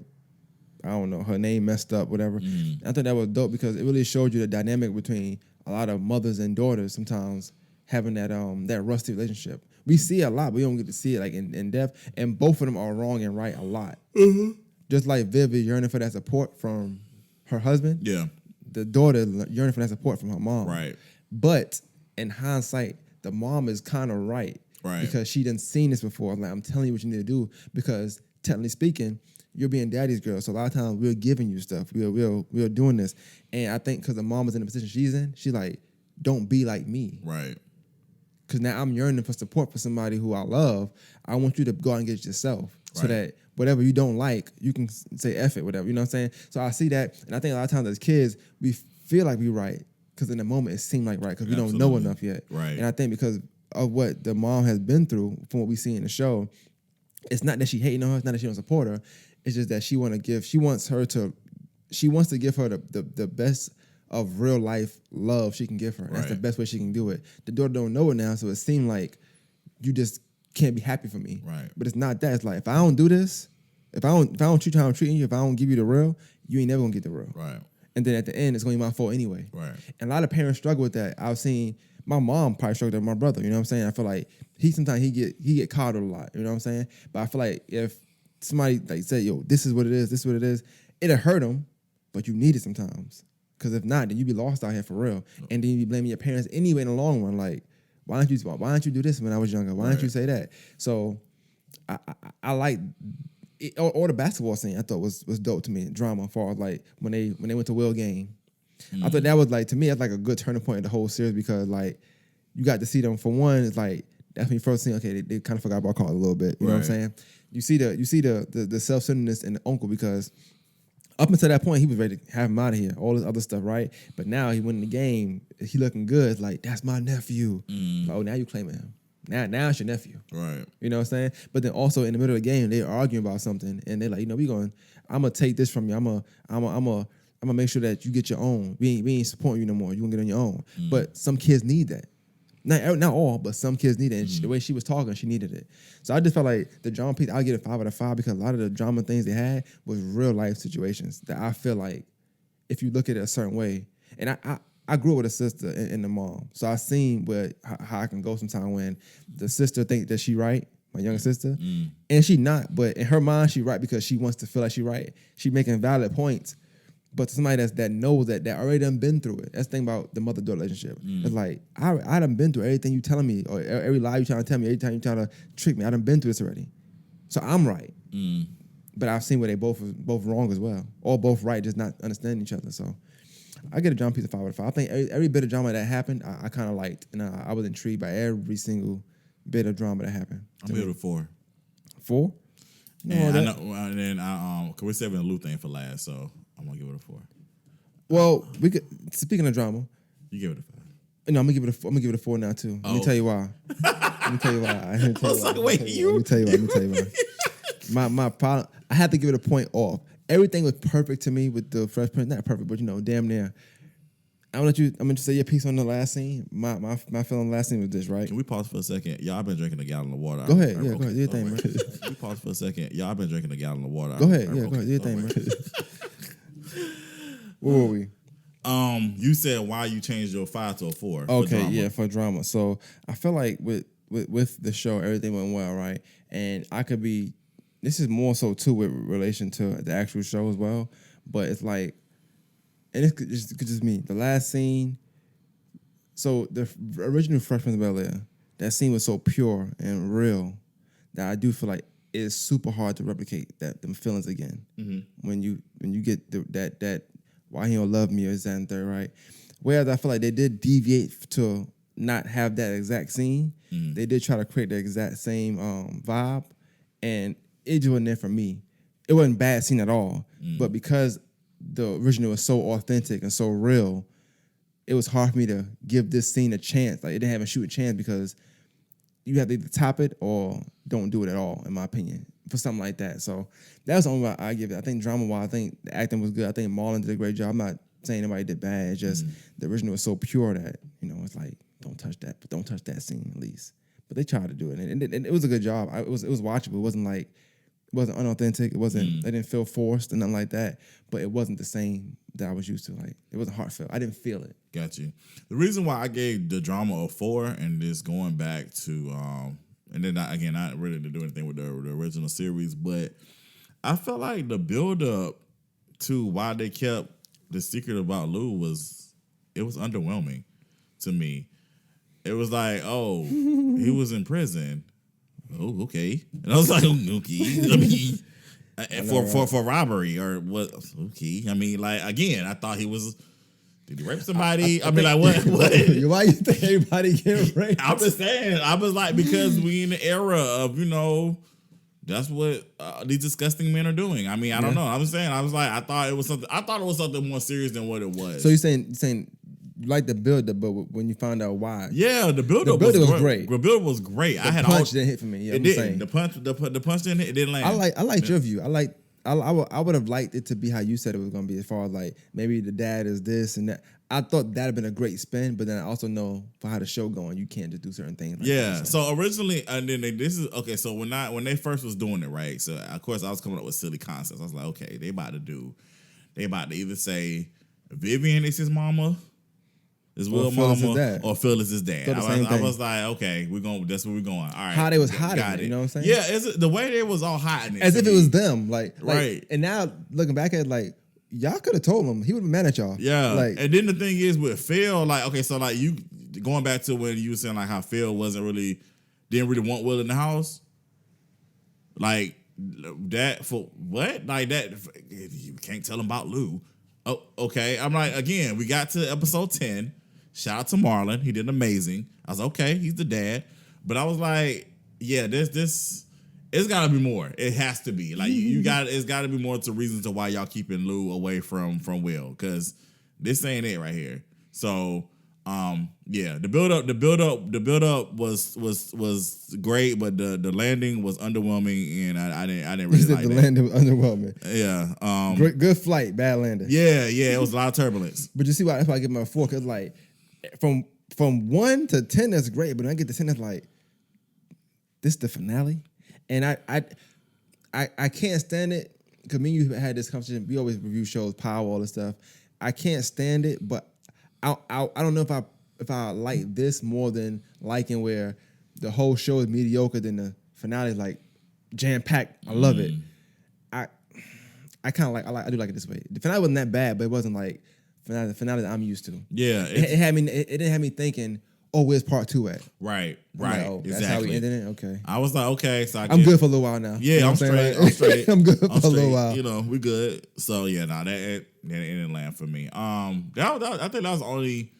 I don't know, her name messed up, whatever. I thought that was dope because it really showed you the dynamic between a lot of mothers and daughters sometimes having that rusty relationship. We see it a lot, but we don't get to see it like in depth. And both of them are wrong and right a lot. Mm-hmm. Just like Viv is yearning for that support from her husband. Yeah. The daughter yearning for that support from her mom. Right. But in hindsight, the mom is kind of right because she done seen this before. Like, I'm telling you what you need to do because technically speaking, you're being daddy's girl. So a lot of times we're giving you stuff. We're doing this. And I think because the mom is in the position she's in, she's like, don't be like me. Right. Because now I'm yearning for support for somebody who I love. I want you to go out and get it yourself so that whatever you don't like, you can say F it, whatever. You know what I'm saying? So I see that. And I think a lot of times as kids, we feel like we're right. Because in the moment, it seemed like right because we don't know enough yet. Right. And I think because of what the mom has been through from what we see in the show, it's not that she hating on her, it's not that she don't support her. It's just that she wants to give her the best of real life love she can give her. And that's the best way she can do it. The daughter don't know it now, so it seemed like you just can't be happy for me. Right. But it's not that. It's like, if I don't do this, if I don't treat you how I'm treating you, if I don't give you the real, you ain't never gonna get the real. Right. And then at the end, it's going to be my fault anyway. Right. And a lot of parents struggle with that. I've seen my mom probably struggle with my brother. You know what I'm saying? I feel like sometimes he get coddled a lot. You know what I'm saying? But I feel like if somebody like said, "Yo, this is what it is," it'll hurt him, but you need it sometimes. Because if not, then you be lost out here for real. And then you be blaming your parents anyway in the long run. Like, why didn't you do this when I was younger? Why didn't you say that? So I like. Or the basketball scene I thought was dope to me, drama as far as like when they went to Will game. I thought that was like, to me, that's like a good turning point in the whole series because like you got to see them. For one, it's like that's when you first see, okay, they kind of forgot about Carl a little bit. You know what I'm saying? You see the self-centeredness in the uncle because up until that point he was ready to have him out of here, all this other stuff, right? But now he went in the game, he looking good, it's like, that's my nephew. Like, oh, now you claiming him. Now it's your nephew. Right. You know what I'm saying? But then also in the middle of the game, they're arguing about something and they're like, I'm gonna take this from you. I'm gonna make sure that you get your own. We ain't supporting you no more. You gonna get on your own. But some kids need that. Not all, but some kids need it. And the way she was talking, she needed it. So I just felt like the drama piece, I'll get a 5 out of 5 because a lot of the drama things they had was real life situations that I feel like if you look at it a certain way, and I grew up with a sister and the mom, so I seen how I can go sometimes when the sister think that she right, my younger sister, and she not, but in her mind she right because she wants to feel like she right. She making valid points, but to somebody that knows that already done been through it. That's the thing about the mother-daughter relationship. It's like I done been through everything you telling me, or every lie you trying to tell me, every time you trying to trick me. I done been through this already, so I'm right. But I've seen where they both wrong as well, or both right, just not understanding each other. So I get a drama piece of 5 out of 5. I think every bit of drama that happened, I kind of liked, and I was intrigued by every single bit of drama that happened. I'm giving it a 4. 4? And I know, and then cause we're saving the Lou thing for last, so I'm gonna give it a 4. Well, we could. Speaking of drama, you give it a 5. No, I'm gonna give it a 4 now too. Let me tell you why. Let me tell you why. Let me tell you why. My problem. I had to give it a point off. Everything was perfect to me with the Fresh Prince. Not perfect, but damn near. I'm gonna say your piece on the last scene. My feeling on the last scene was this, right? Can we pause for a second? Y'all been drinking a gallon of water. Go ahead, go ahead, do your thing, man. Can we pause for a second? Y'all been drinking a gallon of water. Go ahead, go ahead, do your thing, man. Where were we? You said why you changed your 5 to a 4. Okay, for drama. So I feel like with with the show, everything went well, right? And I could be. This is more so too with relation to the actual show as well, but it's like, and it could just me. The last scene. So the original Fresh Prince of Bel-Air, that scene was so pure and real that I do feel like it's super hard to replicate them feelings again. When you get that why he don't love me or is that and third, right? Whereas I feel like they did deviate to not have that exact scene. They did try to create the exact same vibe, and it just wasn't there for me. It wasn't a bad scene at all, but because the original was so authentic and so real, it was hard for me to give this scene a chance. Like, it didn't have a shoot a chance because you have to either top it or don't do it at all, in my opinion, for something like that. So that's the only way I give it. I think drama-wise, I think the acting was good. I think Marlon did a great job. I'm not saying anybody did bad. It's just the original was so pure that, it's like, don't touch that, but don't touch that scene at least. But they tried to do it, and it was a good job. It was watchable. It wasn't like, it wasn't unauthentic. It wasn't. They didn't feel forced and nothing like that. But it wasn't the same that I was used to. Like, it wasn't heartfelt. I didn't feel it. Got you. The reason why I gave the drama a 4, and this going back to, and then not really to do anything with the original series, but I felt like the build up to why they kept the secret about Lou was underwhelming to me. It was like, oh, he was in prison. Oh, okay. And I was like, okay. I mean, for robbery or what? Okay. I mean, like, again, I thought he was. Did he rape somebody? I mean, like, what? Why you think everybody get raped? I'm just saying. I was like, because we in the era of, that's what these disgusting men are doing. I mean, I don't know. I'm just saying. I was like, I thought it was something more serious than what it was. So you're saying you like the build-up, but when you found out why, the build-up was great. The build-up was great. The punch didn't hit for me. Yeah, it didn't. The punch didn't hit. It didn't land. I liked your view. I would have liked it to be how you said it was going to be, as far as like maybe the dad is this and that. I thought that'd been a great spin, but then I also know for how the show going, you can't just do certain things. Like So originally, and then this is okay. So when they first was doing it, right? So of course I was coming up with silly concepts. I was like, okay, they about to either say Vivian is his mama, his real mama, or Phil is his dad. I was like, okay, that's where we're going. All right, how they was hiding it, you know what I'm saying? Yeah, the way they was all hiding it, as if it was them, like right. And now looking back at it, like, y'all could have told him. He would have been mad at y'all. Yeah. And then the thing is with Phil, like, okay, so like you going back to when you were saying like how Phil didn't really want Will in the house. Like that for what? Like that you can't tell him about Lou. Oh, okay. I'm like, again, we got to episode 10. Shout out to Marlon. He did amazing. I was okay, he's the dad. But I was like, yeah, this it's got to be more. It has to be. Like it's got to be more to reasons to why y'all keeping Lou away from Will, because this ain't it right here. So, the build up was great, but the landing was underwhelming, and I didn't really like the that. landing was underwhelming. Yeah. Good flight, bad landing. Yeah. It was a lot of turbulence. But you see why? That's why I give him a 4, because like from 1 to 10, that's great, but when I get to 10, that's like, this is the finale. And I can't stand it, because me and you had this conversation. We always review shows, Power, all this stuff. I can't stand it, but I don't know if I like this more than liking where the whole show is mediocre, then the finale is like jam packed. I love it. I kind of I do like it this way. The finale wasn't that bad, but it wasn't like the finale that I'm used to. Yeah, it had me. It didn't have me thinking, oh, where's part 2 at? Right. Like, oh, exactly. That's how we ended it? Okay. I was like, okay. So I'm good for a little while now. Yeah, you know I'm straight. I'm good for a little while. We good. So, yeah, that didn't land for me. I think that was the only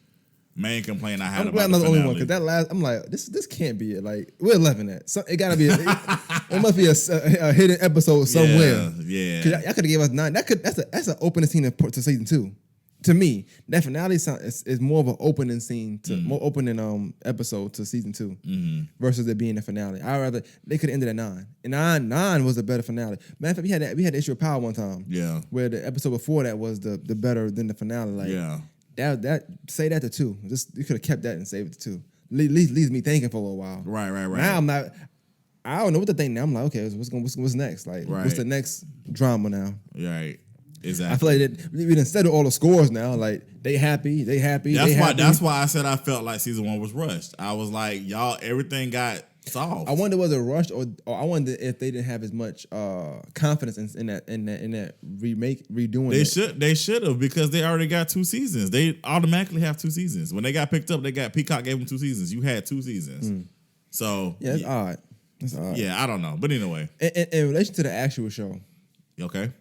main complaint I had about the finale. I'm glad I'm not the only one, because that last, I'm like, this can't be it. Like, we're 11 at. So, it got to be, it must be a hidden episode somewhere. Yeah. Because I could have gave us 9. That's an opening scene to season 2. To me, that finale is more of an opening scene more opening episode to season 2 versus it being the finale. I rather they could have ended at 9. And 9 was a better finale. Matter of fact, we had the issue of Power one time. Yeah, where the episode before that was the better than the finale. Like, that say that to 2. You could have kept that and saved it to 2. Leaves me thinking for a little while. Right. Now I'm not. I don't know what to think now. I'm like, okay, what's next? Like, what's the next drama now? Right. Exactly. I feel like that we done settled all the scores now. Like they happy. That's why I said I felt like season 1 was rushed. I was like, y'all, everything got solved. I wonder was it rushed or I wonder if they didn't have as much confidence in that redoing. They should have because they already got 2 seasons. They automatically have 2 seasons. When they got picked up, Peacock gave them 2 seasons. You had 2 seasons. So yeah, it's odd. It's odd. Yeah, I don't know, but anyway, in relation to the actual show, okay.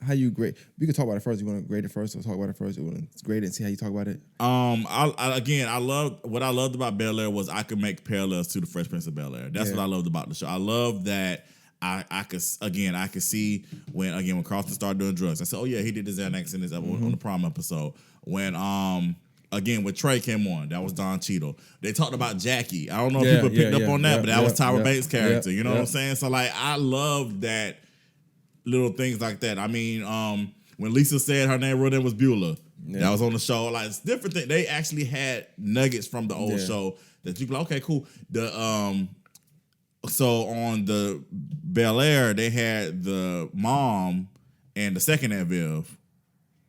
How you grade? We could talk about it first. You want to grade it first, or talk about it first? You want to grade it and see how you talk about it? I loved about Bel-Air was I could make parallels to the Fresh Prince of Bel-Air. That's what I loved about the show. I love that I could see when Carlton started doing drugs. I said, oh yeah, he did the Xanax in this episode on the prom episode. When when Trey came on, that was Don Cheadle. They talked about Jackie. I don't know if people picked up on that, but that was Tyra Banks' character. You know what I'm saying? So like, I love that. Little things like that. I mean, when Lisa said her name real name was Beulah, that was on the show. Like, it's different things. They actually had nuggets from the old show that you be like, okay, cool. So on the Bel-Air, they had the mom and the second Aunt Viv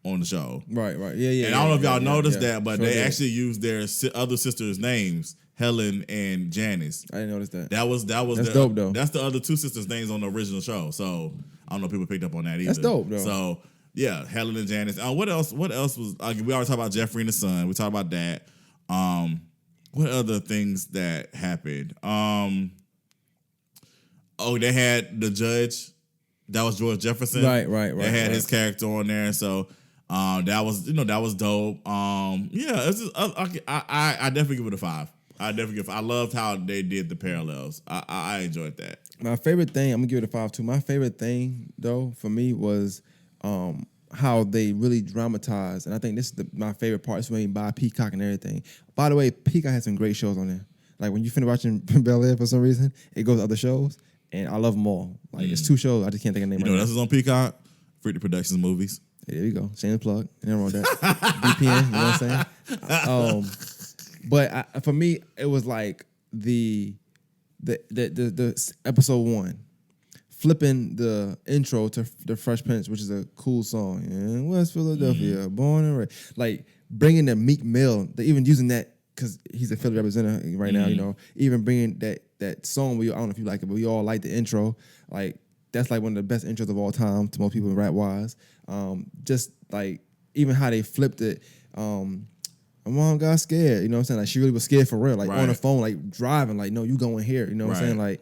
on the show. Right. Yeah. And I don't know if y'all noticed that, but they actually used their other sisters' names, Helen and Janice. I didn't notice that. That's dope though. That's the other 2 sisters' names on the original show. So I don't know if people picked up on that either. That's dope though. So yeah, Helen and Janice. What else was? We already talked about Jeffrey and the son. We talked about that. What other things that happened? They had the judge. That was George Jefferson. Right. They had his character on there. So that was dope. It's just, I definitely give it a 5. I loved how they did the parallels. I enjoyed that. My favorite thing, I'm gonna give it a 5 too. My favorite thing though for me was how they really dramatized, and I think this is my favorite part. It's made by Peacock and everything. By the way, Peacock has some great shows on there. Like when you finish watching Bel-Air for some reason, it goes to other shows, and I love them all. Like it's 2 shows, I just can't think of the name. You know, this is on Peacock. Freaky Productions movies. Hey, there you go. Shameless plug. Nothing wrong with that. VPN. You know what I'm saying? But for me, it was like the episode 1, flipping the intro to the Fresh Prince, which is a cool song in West Philadelphia, born and raised. Like bringing the Meek Mill, they even using that because he's a Philly representative right now. You know, even bringing that song. I don't know if you like it, but we all like the intro. Like that's like one of the best intros of all time to most people rap wise. Just like even how they flipped it. My mom got scared, you know what I'm saying? Like she really was scared for real, like on the phone, like driving, like, no, you going here, you know what I'm saying? Like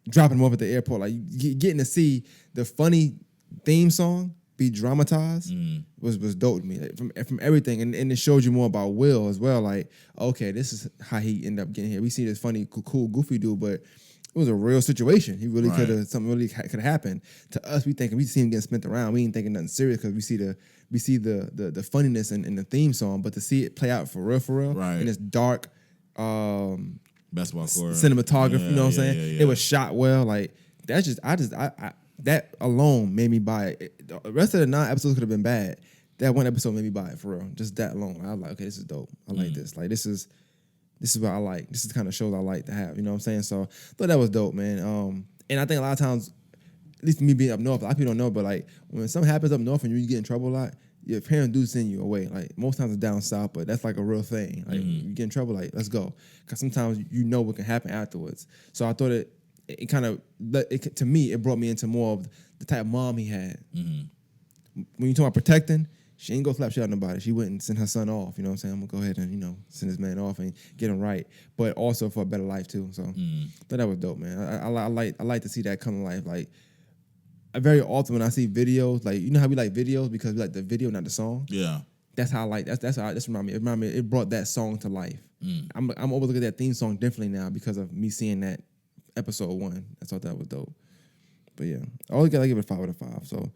dropping them off at the airport, like getting to see the funny theme song be dramatized was dope to me, like, from everything. And it showed you more about Will as well. Like, okay, this is how he ended up getting here. We see this funny, cool, goofy dude, but it was a real situation. He really could have, something really could have happened. To us, we see him getting spent around. We ain't thinking nothing serious because we see the funniness in the theme song, but to see it play out for real, in this dark basketball court cinematography, you know what I'm saying? Yeah. It was shot well. Like that's just I that alone made me buy it. The rest of the 9 episodes could have been bad. That one episode made me buy it for real. Just that alone. I was like, okay, this is dope. I like this. Like this is what I like. This is the kind of shows I like to have. You know what I'm saying? So I thought that was dope, man. And I think a lot of times, at least me being up north, a lot of people don't know, but like when something happens up north and you get in trouble a lot, your parents do send you away. Like most times it's down south, but that's like a real thing. Like you get in trouble, like let's go, because sometimes you know what can happen afterwards. So I thought it kind of to me it brought me into more of the type of mom he had. When you talk about protecting, she ain't go slap shit out nobody. She wouldn't send her son off. You know what I'm saying? I'm gonna go ahead and send this man off and get him right, but also for a better life too. So thought that was dope, man. I like to see that come to life. Like very often when I see videos, like how we like videos because we like the video, not the song. Yeah, that's how I like. That's how this remind me. It brought that song to life. I'm always looking at that theme song differently now because of me seeing that episode 1. I thought that was dope. But yeah, I always gotta give it a 5 out of 5. So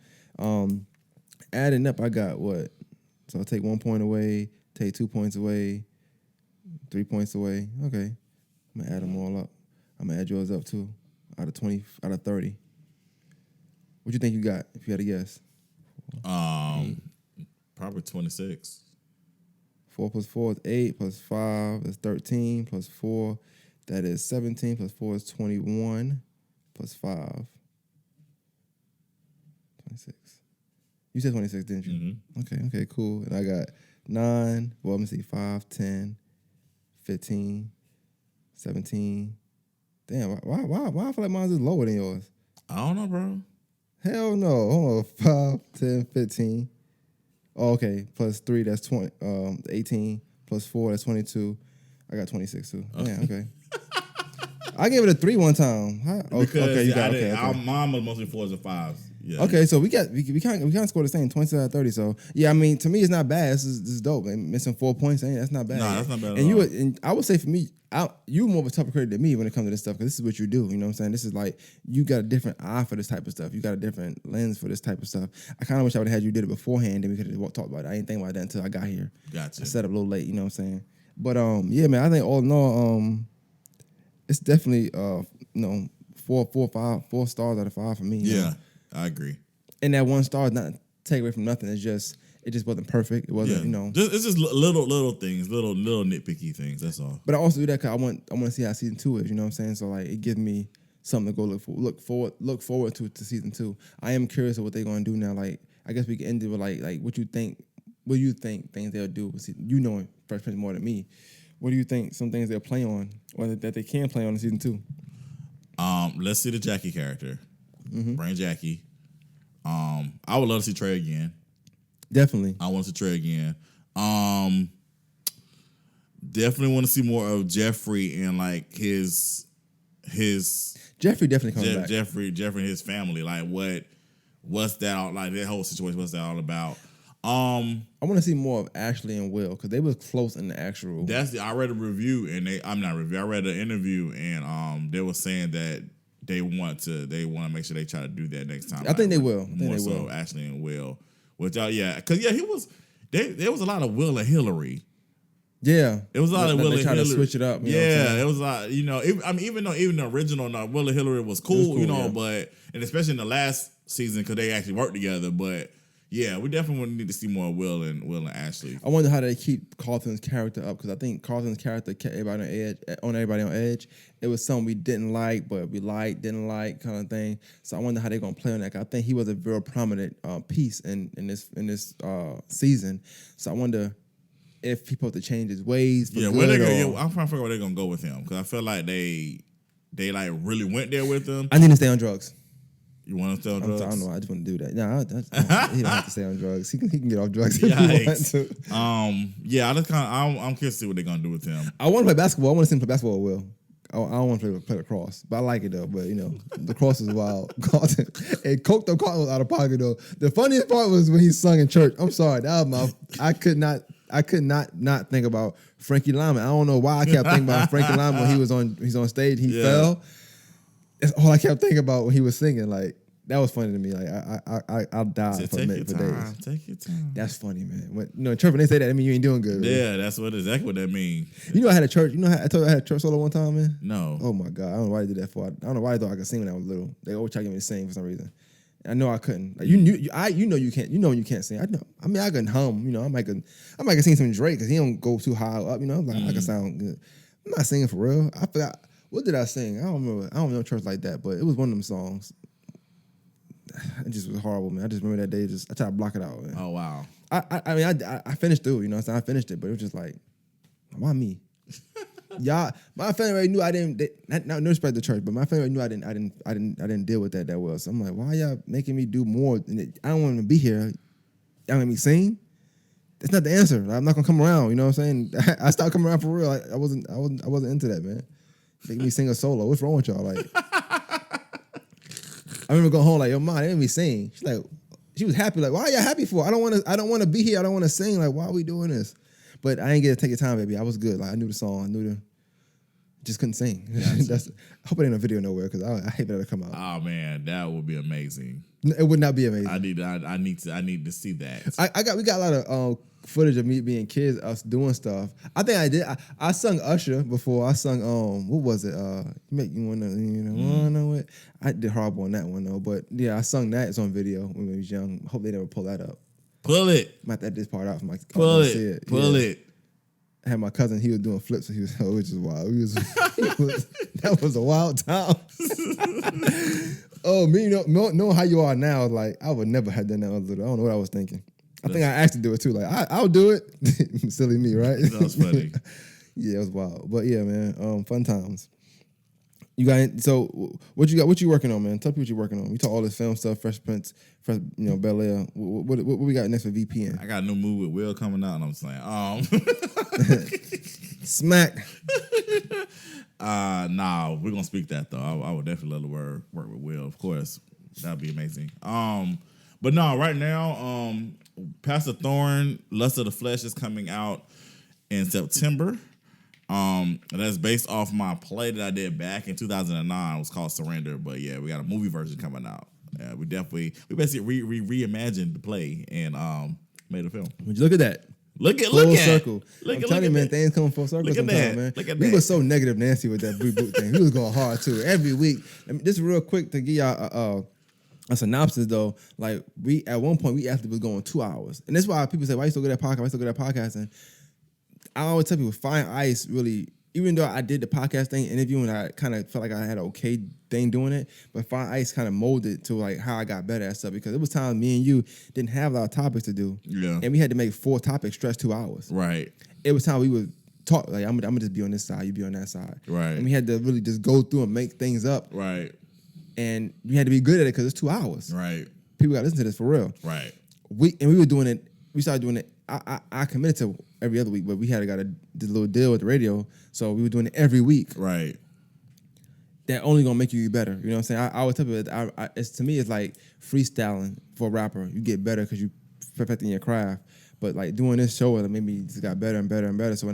adding up, I got what? So I'll take 1 point away, take 2 points away, 3 points away. Okay, I'm gonna add them all up. I'm gonna add yours up too. Out of 20, out of 30. What you think you got, if you had a guess? Probably 26. 4 plus 4 is 8, plus 5 is 13, plus 4, that is 17, plus 4 is 21, plus 5, 26. You said 26, didn't you? Mm-hmm. Okay, cool. And I got 9, well, let me see, 5, 10, 15, 17. Damn, why I feel like mine's is lower than yours? I don't know, bro. Hell no. Hold on, 5, 10, 15. Oh, okay, plus 3, that's 20, 18, plus 4, that's 22. I got 26 too. Yeah, okay. I gave it a 3 one time. Okay, you got okay. Our mom was mostly 4s and 5s. Yeah. Okay, so we kind of scored the same 27 out of 30. So yeah, I mean, to me, it's not bad. This is dope. And missing 4 points, that's not bad. No, that's not bad. And I would say for me, you more of a tougher critic than me when it comes to this stuff because this is what you do. You know what I'm saying? This is like you got a different eye for this type of stuff. You got a different lens for this type of stuff. I kind of wish I would have had you did it beforehand, and we could have talked about it. I didn't think about that until I got here. Gotcha. I set up a little late. You know what I'm saying? But yeah, man. I think all in all, it's definitely 4 stars out of 5 for me. Yeah, know? I agree. And that 1 star is not take away from nothing. It just wasn't perfect. It wasn't, It's just little things, little nitpicky things. That's all. But I also do that because I want to see how season 2 is. You know what I'm saying? So like, it gives me something to go look forward to season 2. I am curious of what they're gonna do now. Like, I guess we can end it with like what you think. What do you think things they'll do? You know Fresh Prince more than me. What do you think some things they'll play on, or that they can play on in season 2? Let's see the Jackie character. Bring Jackie. I would love to see Trey again. Definitely. I want to see Trey again. Definitely want to see more of Jeffrey and like his Jeffrey definitely comes back. Jeffrey and his family. Like what's that all like? That whole situation. What's that all about? I want to see more of Ashley and Will because they were close in the actual. I read a review and I read an interview and they were saying that they want to make sure they try to do that next time. I think they will. More so Ashley and Will. Because there was a lot of Will and Hillary. Yeah, it was a lot of Will and Hillary. To switch it up. It was a lot. Even the original Will and Hillary was cool, but and especially in the last season because they actually worked together, but. Yeah, we definitely need to see more Will and Ashley. I wonder how they keep Carlton's character up because I think Carlton's character kept everybody on edge. It was something we didn't like, but we didn't like kind of thing. So I wonder how they're gonna play on that. I think he was a very prominent piece in this season. So I wonder if people have to change his ways. I'm trying to figure out where they're gonna go with him because I feel like they like really went there with him. I need to stay on drugs. You want to stay on drugs? I don't know. I just want to do that. No, he don't have to stay on drugs. He can get off drugs if he wants to. Yeah, I'm curious to see what they're gonna do with him. I want to play basketball. I want to see him play basketball with Will. I don't want to play lacrosse, but I like it though. But lacrosse is wild. And Coke the Carlton was out of pocket though. The funniest part was when he sung in church. I'm sorry, that was I could not think about Frankie Lyman. I don't know why I kept thinking about Frankie Lyman when he's on stage. He fell. That's all I kept thinking about when he was singing. Like that was funny to me. Like I'll die for days. Take your time. That's funny, man. In church when they say that, I mean you ain't doing good. Really. Yeah, that's exactly what that means. I had a church. I told you I had a church solo one time, man. No. Oh my God, I don't know why they did that for. I don't know why they thought I could sing when I was little. They always try to get me to sing for some reason. I know I couldn't. Like, you can't. You know when you can't sing. I know. I mean I can hum. I might can sing some Drake because he don't go too high up. I can sound good. I'm not singing for real. I forgot. What did I sing? I don't remember. I don't know church like that, but it was one of them songs. It just was horrible, man. I just remember that day. I tried to block it out, man. Oh wow. I finished through. I finished it, but it was just like, why me? Y'all, my family already knew I didn't. No respect to church, but my family knew I didn't deal with that well. So I'm like, why y'all making me do more? I don't want to be here. Y'all make me sing. That's not the answer. I'm not gonna come around. You know what I'm saying? I stopped coming around for real. I wasn't into that, man. Make me sing a solo. What's wrong with y'all? Like, I remember going home like, yo, mom, they made me sing. She's like, she was happy. Like, why are y'all happy for? I don't want to be here. I don't want to sing. Like, why are we doing this? But I ain't get to take your time, baby. I was good. Like, I knew the song. Just couldn't sing. Gotcha. I hope it ain't a video nowhere because I hate that to come out. Oh man, that would be amazing. It would not be amazing. I need to see that. We got a lot of footage of me being kids, us doing stuff. I think I did. I sung Usher before. I sung what was it? You make you wanna know it. I did horrible on that one though. But yeah, I sung that. It's on video when we was young. Hope they never pull that up. Pull it. Might have this part out for my pull it. Pull it. I had my cousin. He was doing flips. And he was which is wild. That was a wild time. Oh, me, knowing how you are now, like I would never have done that. I don't know what I was thinking. I think I asked to do it too. Like I'll do it. Silly me, right? That was funny. Yeah, it was wild. But yeah, man, fun times. You got so what you got? What you working on, man? Tell people what you working on. We talk all this film stuff, Fresh Prince, Bel-Air. What we got next for VPN? I got a new movie with Will coming out, and I'm saying, Smack. Nah, we're gonna speak that though. I would definitely love to work with Will, of course. That'd be amazing. But no, right now, Pastor Thorn, Lust of the Flesh is coming out in September. That's based off my play that I did back in 2009. It was called Surrender. But yeah, we got a movie version coming out. We basically reimagined the play and made a film. Would you look at that? Look at circle. I'm telling you, man, things come full circle sometimes, man. We were so negative Nancy with that reboot thing. We was going hard too. Every week. Just real quick to give y'all a synopsis though. Like we at one point we actually was going 2 hours. And that's why people say, why you still good at podcast? Why you still good at podcasting? I always tell people Fire&Ice really, even though I did the podcast thing, interviewing, I kind of felt like I had an okay thing doing it, but Fire&Ice kind of molded to like how I got better at stuff because it was times me and you didn't have a lot of topics to do. Yeah. And we had to make 4 topics stretch 2 hours. Right. It was time we would talk, like I'm gonna just be on this side, you be on that side. Right. And we had to really just go through and make things up. Right. And we had to be good at it because it's 2 hours. Right. People got to listen to this for real. Right. We were doing it, we started doing it. I committed to every other week, but we had got a little deal with the radio, so we were doing it every week. Right. That only gonna make you better. You know what I'm saying? I always tell people, it's to me, it's like freestyling for a rapper. You get better because you perfecting your craft. But like doing this show, it made me just got better and better and better. So when